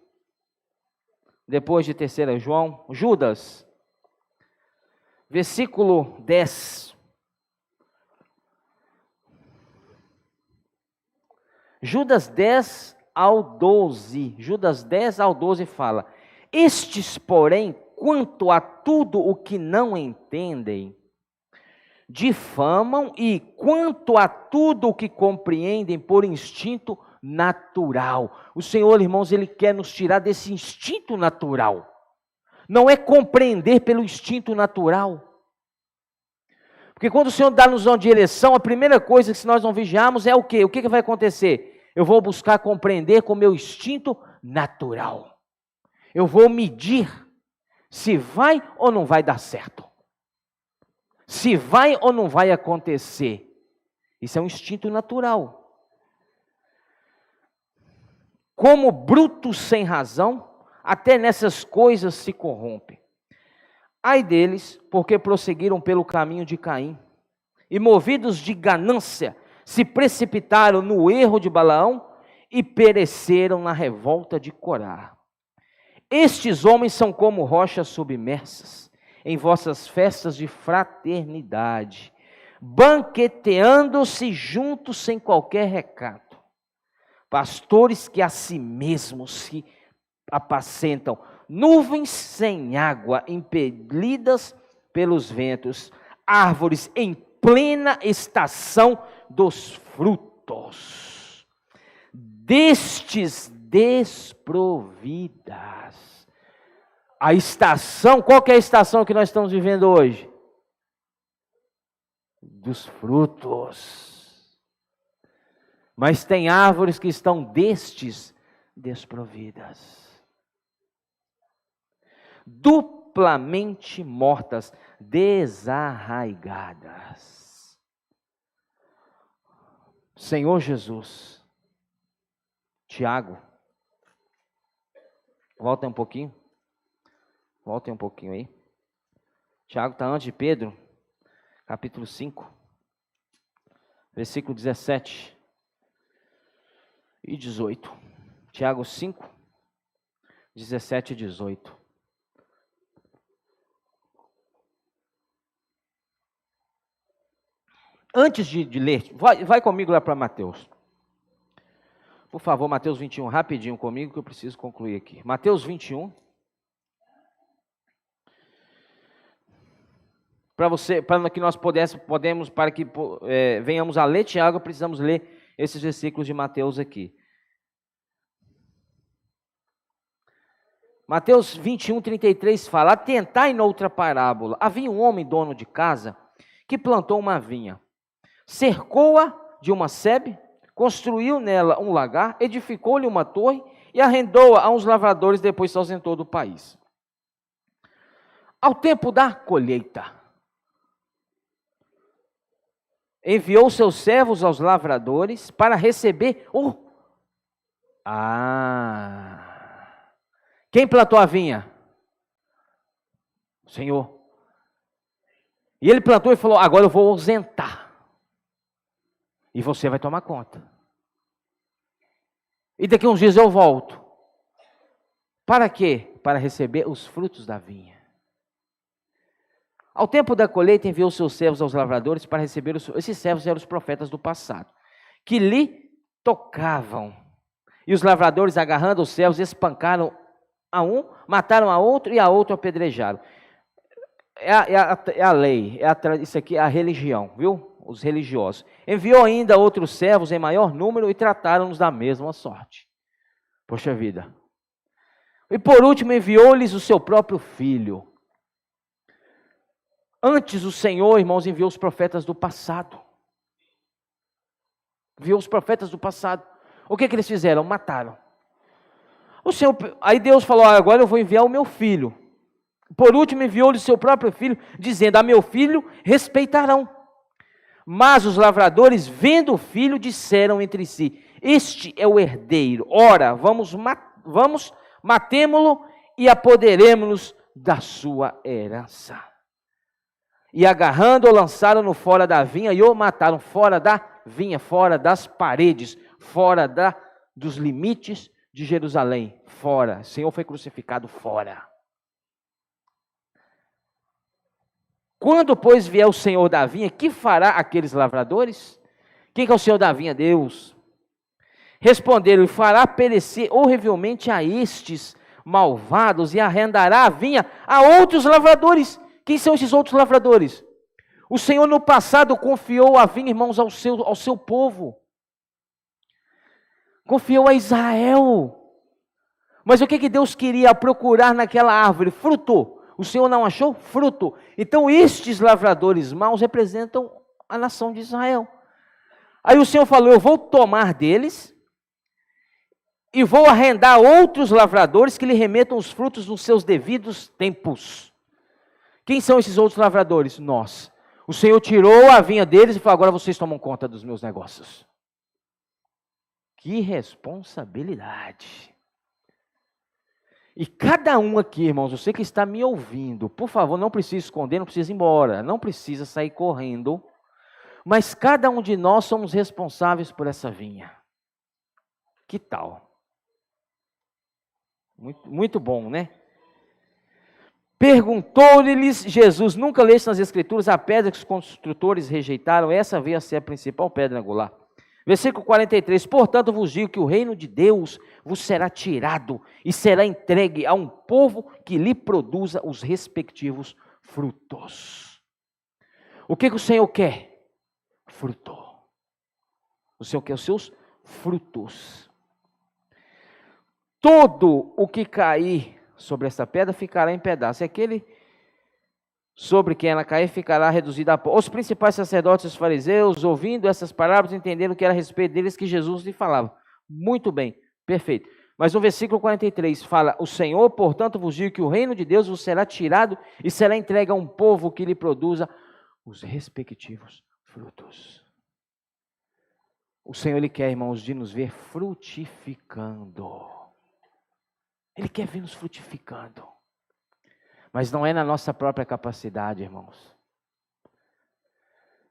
depois de 3 João. Judas, versículo 10. Judas 10 ao 12. Judas 10 ao 12 fala: Estes, porém, quanto a tudo o que não entendem, difamam, e quanto a tudo o que compreendem por instinto natural. O Senhor, irmãos, Ele quer nos tirar desse instinto natural. Não é compreender pelo instinto natural. Porque quando o Senhor dá-nos uma direção, a primeira coisa que se nós não vigiarmos é o quê? O que vai acontecer? Eu vou buscar compreender com o meu instinto natural. Eu vou medir se vai ou não vai dar certo. Se vai ou não vai acontecer. Isso é um instinto natural. Como brutos sem razão, até nessas coisas se corrompem. Ai deles, porque prosseguiram pelo caminho de Caim, e movidos de ganância, se precipitaram no erro de Balaão, e pereceram na revolta de Corá. Estes homens são como rochas submersas, em vossas festas de fraternidade, banqueteando-se juntos sem qualquer recato. Pastores que a si mesmos se apacentam, nuvens sem água, impelidas pelos ventos, árvores em plena estação dos frutos, destes desprovidas. A estação, qual que é a estação que nós estamos vivendo hoje? Dos frutos. Mas tem árvores que estão destes desprovidas. Duplamente mortas, desarraigadas. Senhor Jesus, Tiago, volta um pouquinho. Voltem um pouquinho aí. Tiago está antes de Pedro, capítulo 5, versículo 17 e 18. Tiago 5, 17 e 18. Antes de ler, vai comigo lá para Mateus. Por favor, Mateus 21, rapidinho comigo que eu preciso concluir aqui. Mateus 21. Para que nós venhamos a ler Tiago, precisamos ler esses versículos de Mateus aqui. Mateus 21, 33 fala: atentai noutra parábola. Havia um homem dono de casa que plantou uma vinha, cercou-a de uma sebe, construiu nela um lagar, edificou-lhe uma torre e arrendou-a a uns lavradores, depois se ausentou do país. Ao tempo da colheita, enviou seus servos aos lavradores para receber o... Quem plantou a vinha? O Senhor. E ele plantou e falou: agora eu vou ausentar. E você vai tomar conta. E daqui a uns dias eu volto. Para quê? Para receber os frutos da vinha. Ao tempo da colheita, enviou seus servos aos lavradores para receber esses servos eram os profetas do passado, que lhe tocavam. E os lavradores, agarrando os servos, espancaram a um, mataram a outro e a outro apedrejaram. É a lei, isso aqui é a religião, viu? Os religiosos. Enviou ainda outros servos em maior número e trataram-nos da mesma sorte. Poxa vida. E por último, enviou-lhes o seu próprio filho. Antes o Senhor, irmãos, enviou os profetas do passado. Enviou os profetas do passado. O que eles fizeram? Mataram. Aí Deus falou: agora eu vou enviar o meu filho. Por último, enviou-lhe o seu próprio filho, dizendo: a meu filho respeitarão. Mas os lavradores, vendo o filho, disseram entre si: este é o herdeiro. Ora, vamos matemo-lo e apoderemo-nos da sua herança. E agarrando-o, lançaram-no fora da vinha e o mataram. Fora da vinha, fora das paredes, fora dos limites de Jerusalém. Fora. O Senhor foi crucificado fora. Quando, pois, vier o Senhor da vinha, que fará aqueles lavradores? Quem que é o Senhor da vinha? Deus. Responderam: e fará perecer horrivelmente a estes, malvados e arrendará a vinha a outros lavradores. Quem são esses outros lavradores? O Senhor no passado confiou a vinha, irmãos, ao seu povo. Confiou a Israel. Mas o que Deus queria procurar naquela árvore? Fruto. O Senhor não achou? Fruto. Então estes lavradores maus representam a nação de Israel. Aí o Senhor falou, eu vou tomar deles e vou arrendar outros lavradores que lhe remetam os frutos nos seus devidos tempos. Quem são esses outros lavradores? Nós. O Senhor tirou a vinha deles e falou, agora vocês tomam conta dos meus negócios. Que responsabilidade. E cada um aqui, irmãos, você que está me ouvindo, por favor, não precisa esconder, não precisa ir embora, não precisa sair correndo, mas cada um de nós somos responsáveis por essa vinha. Que tal? Muito bom, né? Perguntou-lhes Jesus, nunca leste nas Escrituras a pedra que os construtores rejeitaram, essa veio a ser a principal pedra angular. Versículo 43, portanto vos digo que o reino de Deus vos será tirado e será entregue a um povo que lhe produza os respectivos frutos. O que o Senhor quer? Fruto. O Senhor quer os seus frutos. Todo o que cair sobre essa pedra ficará em pedaços. E aquele sobre quem ela cair ficará reduzida a pó. Os principais sacerdotes e os fariseus, ouvindo essas palavras, entenderam que era a respeito deles que Jesus lhe falava. Muito bem, perfeito. Mas no versículo 43 fala, o Senhor, portanto, vos digo que o reino de Deus vos será tirado e será entregue a um povo que lhe produza os respectivos frutos. O Senhor, Ele quer, irmãos, de nos ver frutificando. Ele quer ver nos frutificando. Mas não é na nossa própria capacidade, irmãos.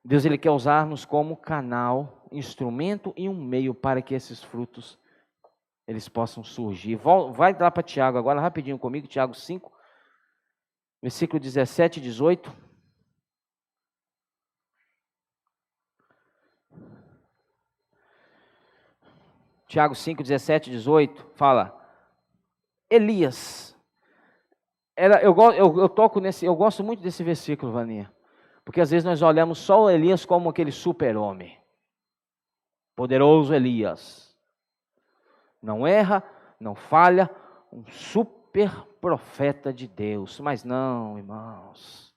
Deus, Ele quer usar-nos como canal, instrumento e um meio para que esses frutos, eles possam surgir. Vai lá para Tiago agora, rapidinho comigo, Tiago 5, versículo 17 e 18. Tiago 5, 17 e 18, fala, Elias... Eu gosto muito desse versículo, Vaninha, porque às vezes nós olhamos só o Elias como aquele super-homem, poderoso Elias, não erra, não falha, um super profeta de Deus, mas não, irmãos,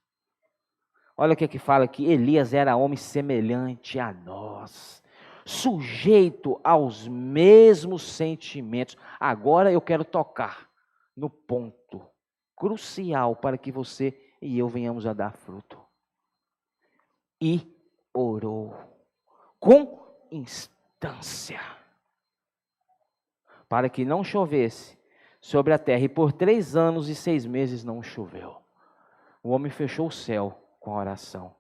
olha o que fala aqui, Elias era homem semelhante a nós, sujeito aos mesmos sentimentos. Agora eu quero tocar no ponto crucial para que você e eu venhamos a dar fruto. E orou com instância para que não chovesse sobre a terra. E por 3 anos e 6 meses não choveu. O homem fechou o céu com a oração.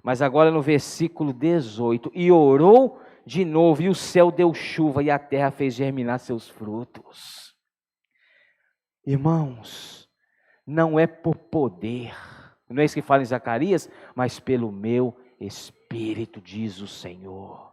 Mas agora no versículo 18, e orou de novo, e o céu deu chuva, e a terra fez germinar seus frutos. Irmãos, não é por poder, não é isso que fala em Zacarias, mas pelo meu Espírito, diz o Senhor.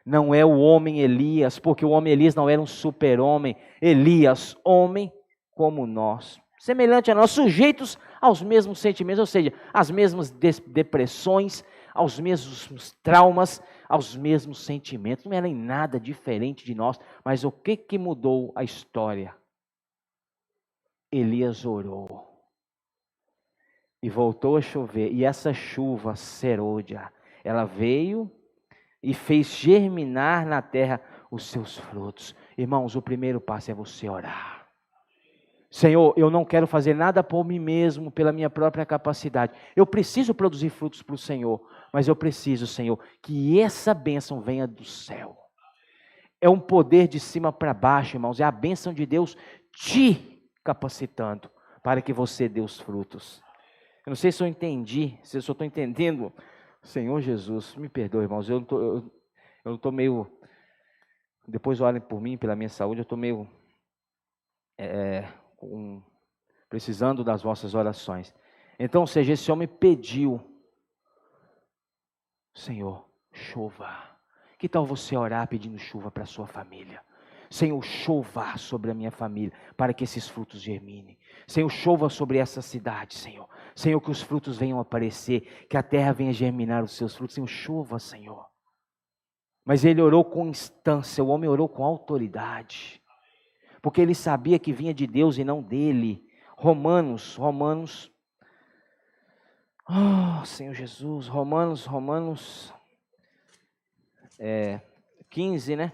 Não é o homem Elias, porque o homem Elias não era um super-homem. Elias, homem como nós, semelhante a nós, sujeitos aos mesmos sentimentos, ou seja, às mesmas depressões, aos mesmos traumas, aos mesmos sentimentos. Não era em nada diferente de nós, mas o que mudou a história? Elias orou e voltou a chover, e essa chuva serôdia, ela veio e fez germinar na terra os seus frutos. Irmãos, o primeiro passo é você orar. Senhor, eu não quero fazer nada por mim mesmo, pela minha própria capacidade. Eu preciso produzir frutos para o Senhor, mas eu preciso, Senhor, que essa bênção venha do céu. É um poder de cima para baixo, irmãos, é a bênção de Deus te capacitando para que você dê os frutos. Eu não sei se eu entendi, se eu só estou entendendo. Senhor Jesus, me perdoe, irmãos, eu não estou meio... Depois olhem por mim, pela minha saúde, eu estou meio... precisando das vossas orações. Então, ou seja, esse homem pediu, Senhor, chova. Que tal você orar pedindo chuva para a sua família? Senhor, chova sobre a minha família, para que esses frutos germinem. Senhor, chova sobre essa cidade, Senhor. Senhor, que os frutos venham aparecer, que a terra venha germinar os seus frutos. Senhor, chova, Senhor. Mas ele orou com instância, o homem orou com autoridade. Porque ele sabia que vinha de Deus e não dele. Romanos, Senhor Jesus, Romanos 15, né?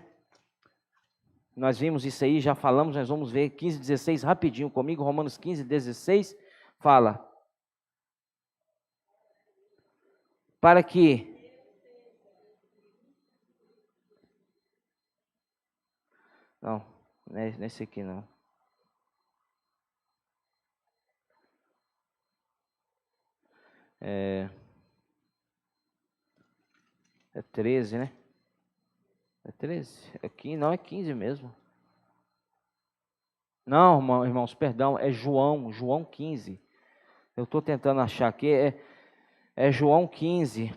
Nós vimos isso aí, já falamos, nós vamos ver 15, 16, rapidinho comigo, Romanos 15, 16, fala. Para que... Não, não é nesse aqui não. É 13, né? É 13? Aqui não, é 15 mesmo. Não, irmãos, perdão, é João 15. Eu estou tentando achar aqui, é João 15.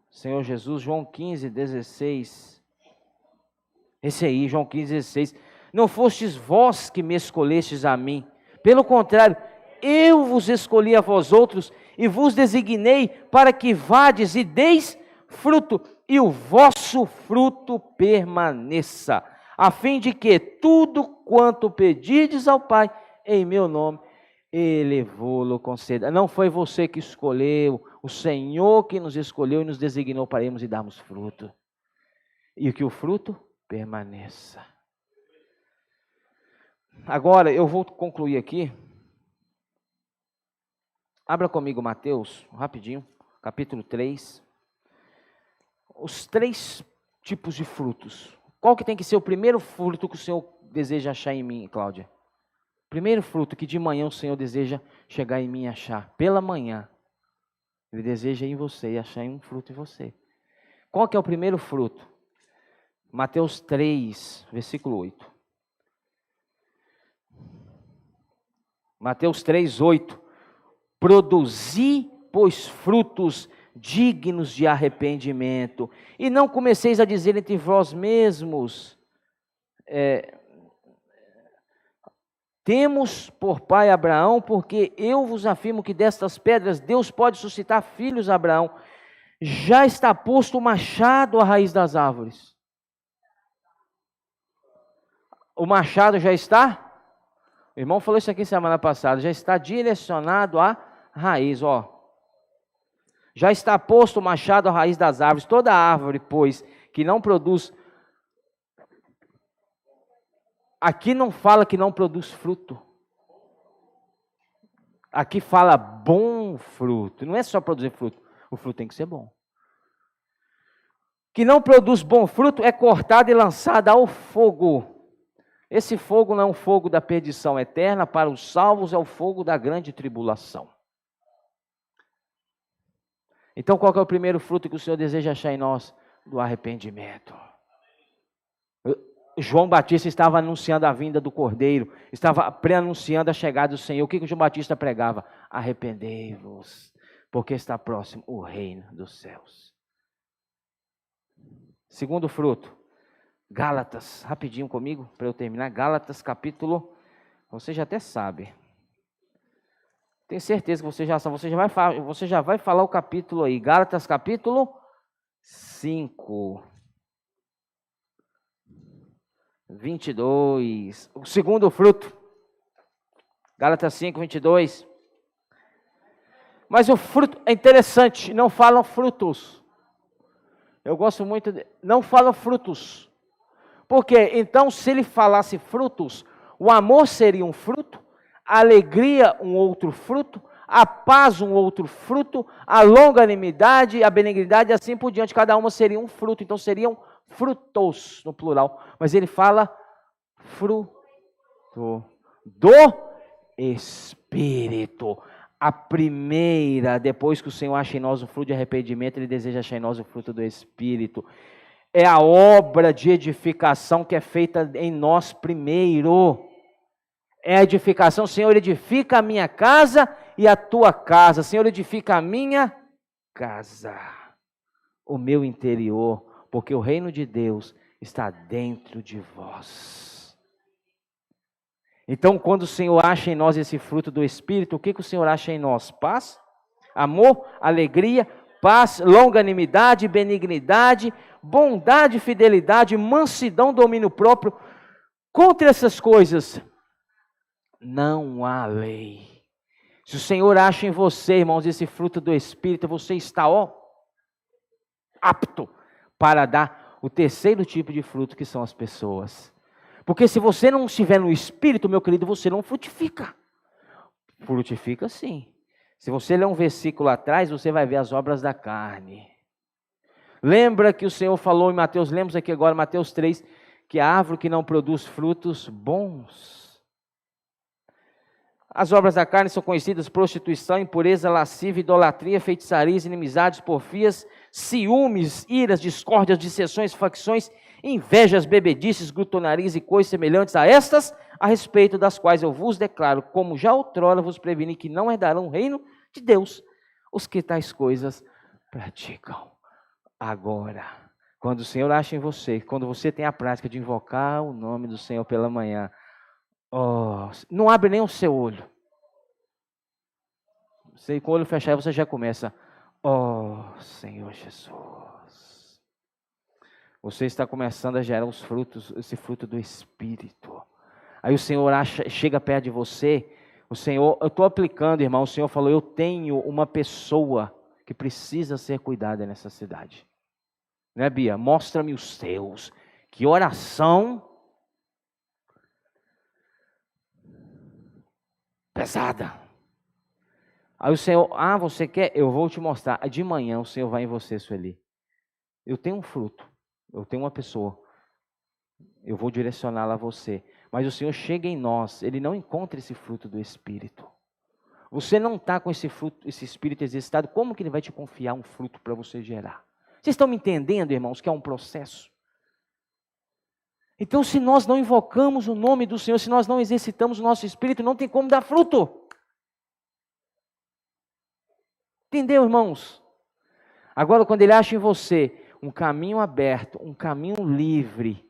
Senhor Jesus, João 15, 16. Esse aí, João 15, 16. Não fostes vós que me escolhestes a mim. Pelo contrário, eu vos escolhi a vós outros e vos designei para que vades e deis fruto, e o vosso fruto permaneça, a fim de que tudo quanto pedirdes ao Pai em meu nome, Ele vos conceda. Não foi você que escolheu, o Senhor que nos escolheu e nos designou para irmos e darmos fruto. E que o fruto permaneça. Agora, eu vou concluir aqui. Abra comigo Mateus, rapidinho, capítulo 3. Os 3 tipos de frutos. Qual que tem que ser o primeiro fruto que o Senhor deseja achar em mim, Cláudia? Primeiro fruto que de manhã o Senhor deseja chegar em mim e achar. Pela manhã. Ele deseja ir em você e achar um fruto em você. Qual que é o primeiro fruto? Mateus 3, versículo 8. Mateus 3, 8. Produzi, pois, frutos dignos de arrependimento, e não comeceis a dizer entre vós mesmos, temos por pai Abraão, porque eu vos afirmo que destas pedras Deus pode suscitar filhos a Abraão. Já está posto o machado à raiz das árvores. O machado já está? O irmão falou isso aqui semana passada, já está direcionado à raiz, ó. Já está posto o machado à raiz das árvores. Toda árvore, pois, que não produz... Aqui não fala que não produz fruto. Aqui fala bom fruto. Não é só produzir fruto. O fruto tem que ser bom. Que não produz bom fruto é cortado e lançado ao fogo. Esse fogo não é um fogo da perdição eterna. Para os salvos é o fogo da grande tribulação. Então, qual que é o primeiro fruto que o Senhor deseja achar em nós? Do arrependimento. João Batista estava anunciando a vinda do Cordeiro, estava pré-anunciando a chegada do Senhor. O que João Batista pregava? Arrependei-vos, porque está próximo o reino dos céus. Segundo fruto, Gálatas, rapidinho comigo, para eu terminar. Gálatas capítulo, você já até sabe. Tenho certeza que você já sabe, você já vai falar o capítulo aí. Gálatas capítulo 5. 22. O segundo fruto. Gálatas 5, 22. Mas o fruto é interessante, não falam frutos. Eu gosto muito não falam frutos. Por quê? Então, se ele falasse frutos, o amor seria um fruto, a alegria um outro fruto, a paz um outro fruto, a longanimidade, a benignidade, assim por diante, cada uma seria um fruto. Então seriam frutos no plural, mas ele fala fruto do Espírito. A primeira, depois que o Senhor acha em nós o fruto de arrependimento, Ele deseja achar em nós o fruto do Espírito. É a obra de edificação que é feita em nós primeiro. É a edificação, Senhor, edifica a minha casa e a tua casa. Senhor, edifica a minha casa, o meu interior. porque o reino de Deus está dentro de vós. Então, quando o Senhor acha em nós esse fruto do Espírito, o que o Senhor acha em nós? Paz, amor, alegria, paz, longanimidade, benignidade, bondade, fidelidade, mansidão, domínio próprio. Contra essas coisas não há lei. Se o Senhor acha em você, irmãos, esse fruto do Espírito, você está, apto para dar o terceiro tipo de fruto, que são as pessoas. Porque se você não estiver no Espírito, meu querido, você não frutifica. Frutifica sim. Se você ler um versículo atrás, você vai ver as obras da carne. Lembra que o Senhor falou em Mateus, lemos aqui agora, Mateus 3, que a árvore que não produz frutos bons. As obras da carne são conhecidas: prostituição, impureza, lascívia, idolatria, feitiçarias, inimizades, porfias, ciúmes, iras, discórdias, dissensões, facções, invejas, bebedices, glutonarias e coisas semelhantes a estas, a respeito das quais eu vos declaro, como já outrora vos preveni, que não herdarão o reino de Deus os que tais coisas praticam. Agora, quando o Senhor acha em você, quando você tem a prática de invocar o nome do Senhor pela manhã, não abre nem o seu olho. Você, com o olho fechado, você já começa: Senhor Jesus. Você está começando a gerar os frutos, esse fruto do Espírito. Aí o Senhor chega perto de você. O Senhor, eu estou aplicando, irmão. O Senhor falou: eu tenho uma pessoa que precisa ser cuidada nessa cidade. Né, Bia? Mostra-me os teus. Que oração pesada. Aí o Senhor: você quer? Eu vou te mostrar. De manhã o Senhor vai em você, Sueli. Eu tenho um fruto. Eu tenho uma pessoa. Eu vou direcioná-la a você. Mas o Senhor chega em nós. Ele não encontra esse fruto do Espírito. Você não está com esse fruto, esse Espírito exercitado. Como que Ele vai te confiar um fruto para você gerar? Vocês estão me entendendo, irmãos, que é um processo? Então, se nós não invocamos o nome do Senhor, se nós não exercitamos o nosso Espírito, não tem como dar fruto. Entendeu, irmãos? Agora, quando Ele acha em você um caminho aberto, um caminho livre,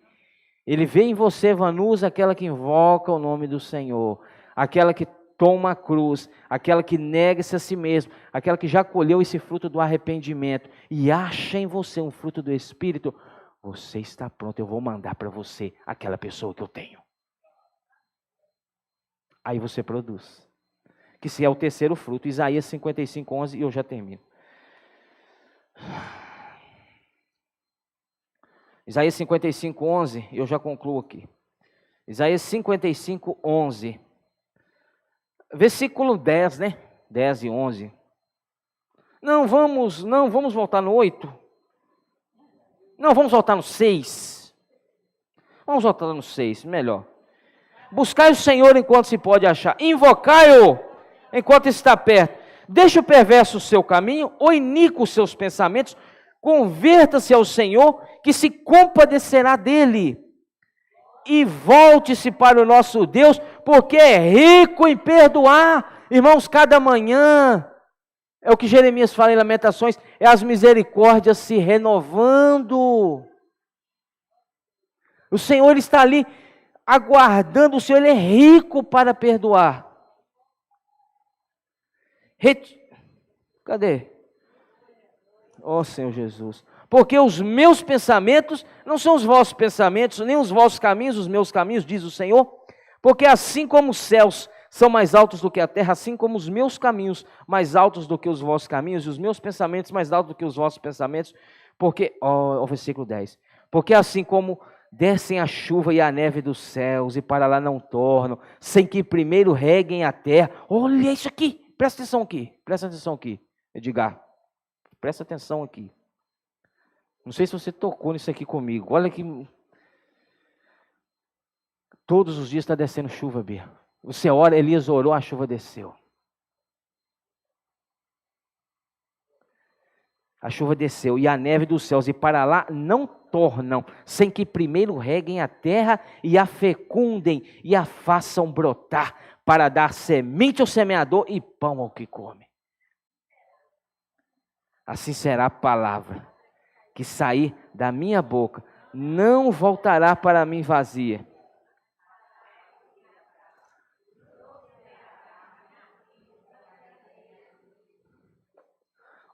Ele vê em você, Vanusa, aquela que invoca o nome do Senhor, aquela que toma a cruz, aquela que nega-se a si mesmo, aquela que já colheu esse fruto do arrependimento e acha em você um fruto do Espírito, você está pronto, eu vou mandar para você aquela pessoa que eu tenho. Aí você produz. Que se é o terceiro fruto, Isaías 55:11, e eu já termino. Isaías 55:11, eu já concluo aqui. Isaías 55:11. Versículo 10, né? 10 e 11. Não vamos voltar no 8. Não, vamos voltar no 6. Vamos voltar no 6, melhor. Buscai o Senhor enquanto se pode achar. Invocai-o enquanto está perto. Deixa o perverso o seu caminho, o iníquo os seus pensamentos. Converta-se ao Senhor, que se compadecerá dele. E volte-se para o nosso Deus, porque é rico em perdoar. Irmãos, cada manhã, é o que Jeremias fala em Lamentações, é as misericórdias se renovando. O Senhor está ali aguardando, o Senhor Ele é rico para perdoar. Cadê? Senhor Jesus. Porque os meus pensamentos não são os vossos pensamentos, nem os vossos caminhos, os meus caminhos, diz o Senhor. Porque assim como os céus são mais altos do que a terra, assim como os meus caminhos mais altos do que os vossos caminhos, e os meus pensamentos mais altos do que os vossos pensamentos. Porque, o versículo 10. Porque assim como descem a chuva e a neve dos céus, e para lá não tornam, sem que primeiro reguem a terra. Olha isso aqui, presta atenção aqui, Edgar. Presta atenção aqui. Não sei se você tocou nisso aqui comigo. Olha que todos os dias está descendo chuva, Bia. Você ora, Elias orou, a chuva desceu. A chuva desceu e a neve dos céus, e para lá não tornam, sem que primeiro reguem a terra e a fecundem e a façam brotar, para dar semente ao semeador e pão ao que come. Assim será a palavra que sair da minha boca não voltará para mim vazia.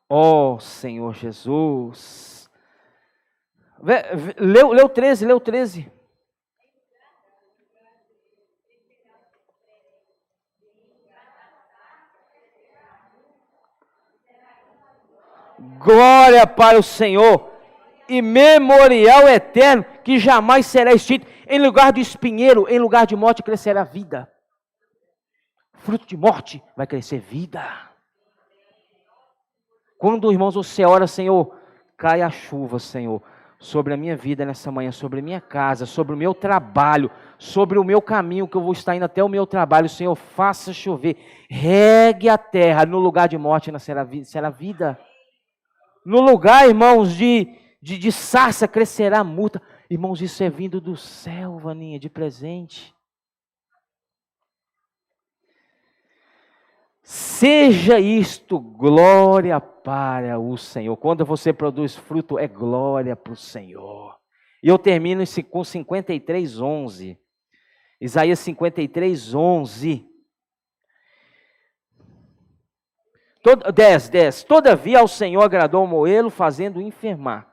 Ó Senhor Jesus. Leu 13, leu 13. Glória para o Senhor e memorial eterno que jamais será extinto. Em lugar de espinheiro, em lugar de morte, crescerá vida. Fruto de morte vai crescer vida. Quando, irmãos, você ora, Senhor, cai a chuva, Senhor, sobre a minha vida nessa manhã, sobre a minha casa, sobre o meu trabalho, sobre o meu caminho que eu vou estar indo até o meu trabalho, Senhor, faça chover, regue a terra, no lugar de morte será vida. No lugar, irmãos, de sarça crescerá murta. Irmãos, isso é vindo do céu, Vaninha, de presente. Seja isto glória para o Senhor. Quando você produz fruto, é glória para o Senhor. E eu termino com 53:11. Isaías 53:11. 10. Todavia ao Senhor agradou moê-lo, fazendo enfermar.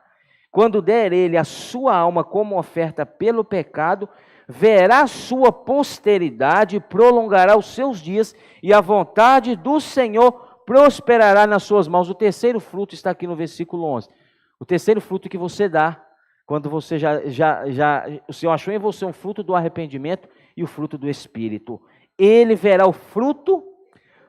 Quando der ele a sua alma como oferta pelo pecado, verá sua posteridade, prolongará os seus dias, e a vontade do Senhor prosperará nas suas mãos. O terceiro fruto está aqui no versículo 11. O terceiro fruto que você dá, quando você o Senhor achou em você um fruto do arrependimento e o fruto do Espírito. Ele verá o fruto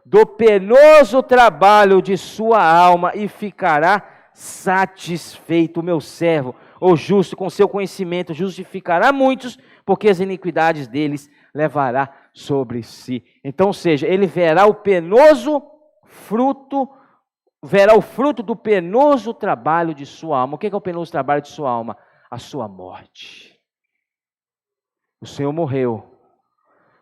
do penoso trabalho de sua alma e ficará satisfeito. O meu servo, o justo, com seu conhecimento, justificará muitos, porque as iniquidades deles levará sobre si. Então, ou seja, ele verá o penoso fruto, verá o fruto do penoso trabalho de sua alma. O que é o penoso trabalho de sua alma? A sua morte. O Senhor morreu,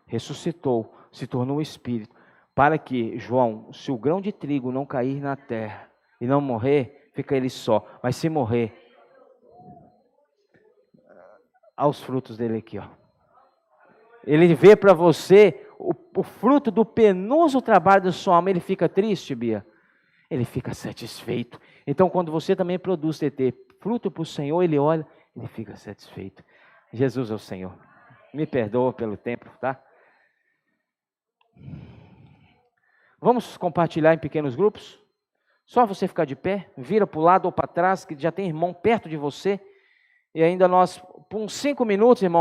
ressuscitou, se tornou um espírito, para que, João, se o grão de trigo não cair na terra e não morrer, fica ele só. Mas se morrer, aos frutos dele aqui, ó. Ele vê para você o fruto do penoso trabalho da sua alma. Ele fica triste, Bia? Ele fica satisfeito. Então, quando você também produz TT, fruto para o Senhor, ele olha, ele fica satisfeito. Jesus é o Senhor. Me perdoa pelo tempo, tá? Vamos compartilhar em pequenos grupos? Só você ficar de pé, vira para o lado ou para trás, que já tem irmão perto de você. E ainda nós, por uns 5 minutos, irmão,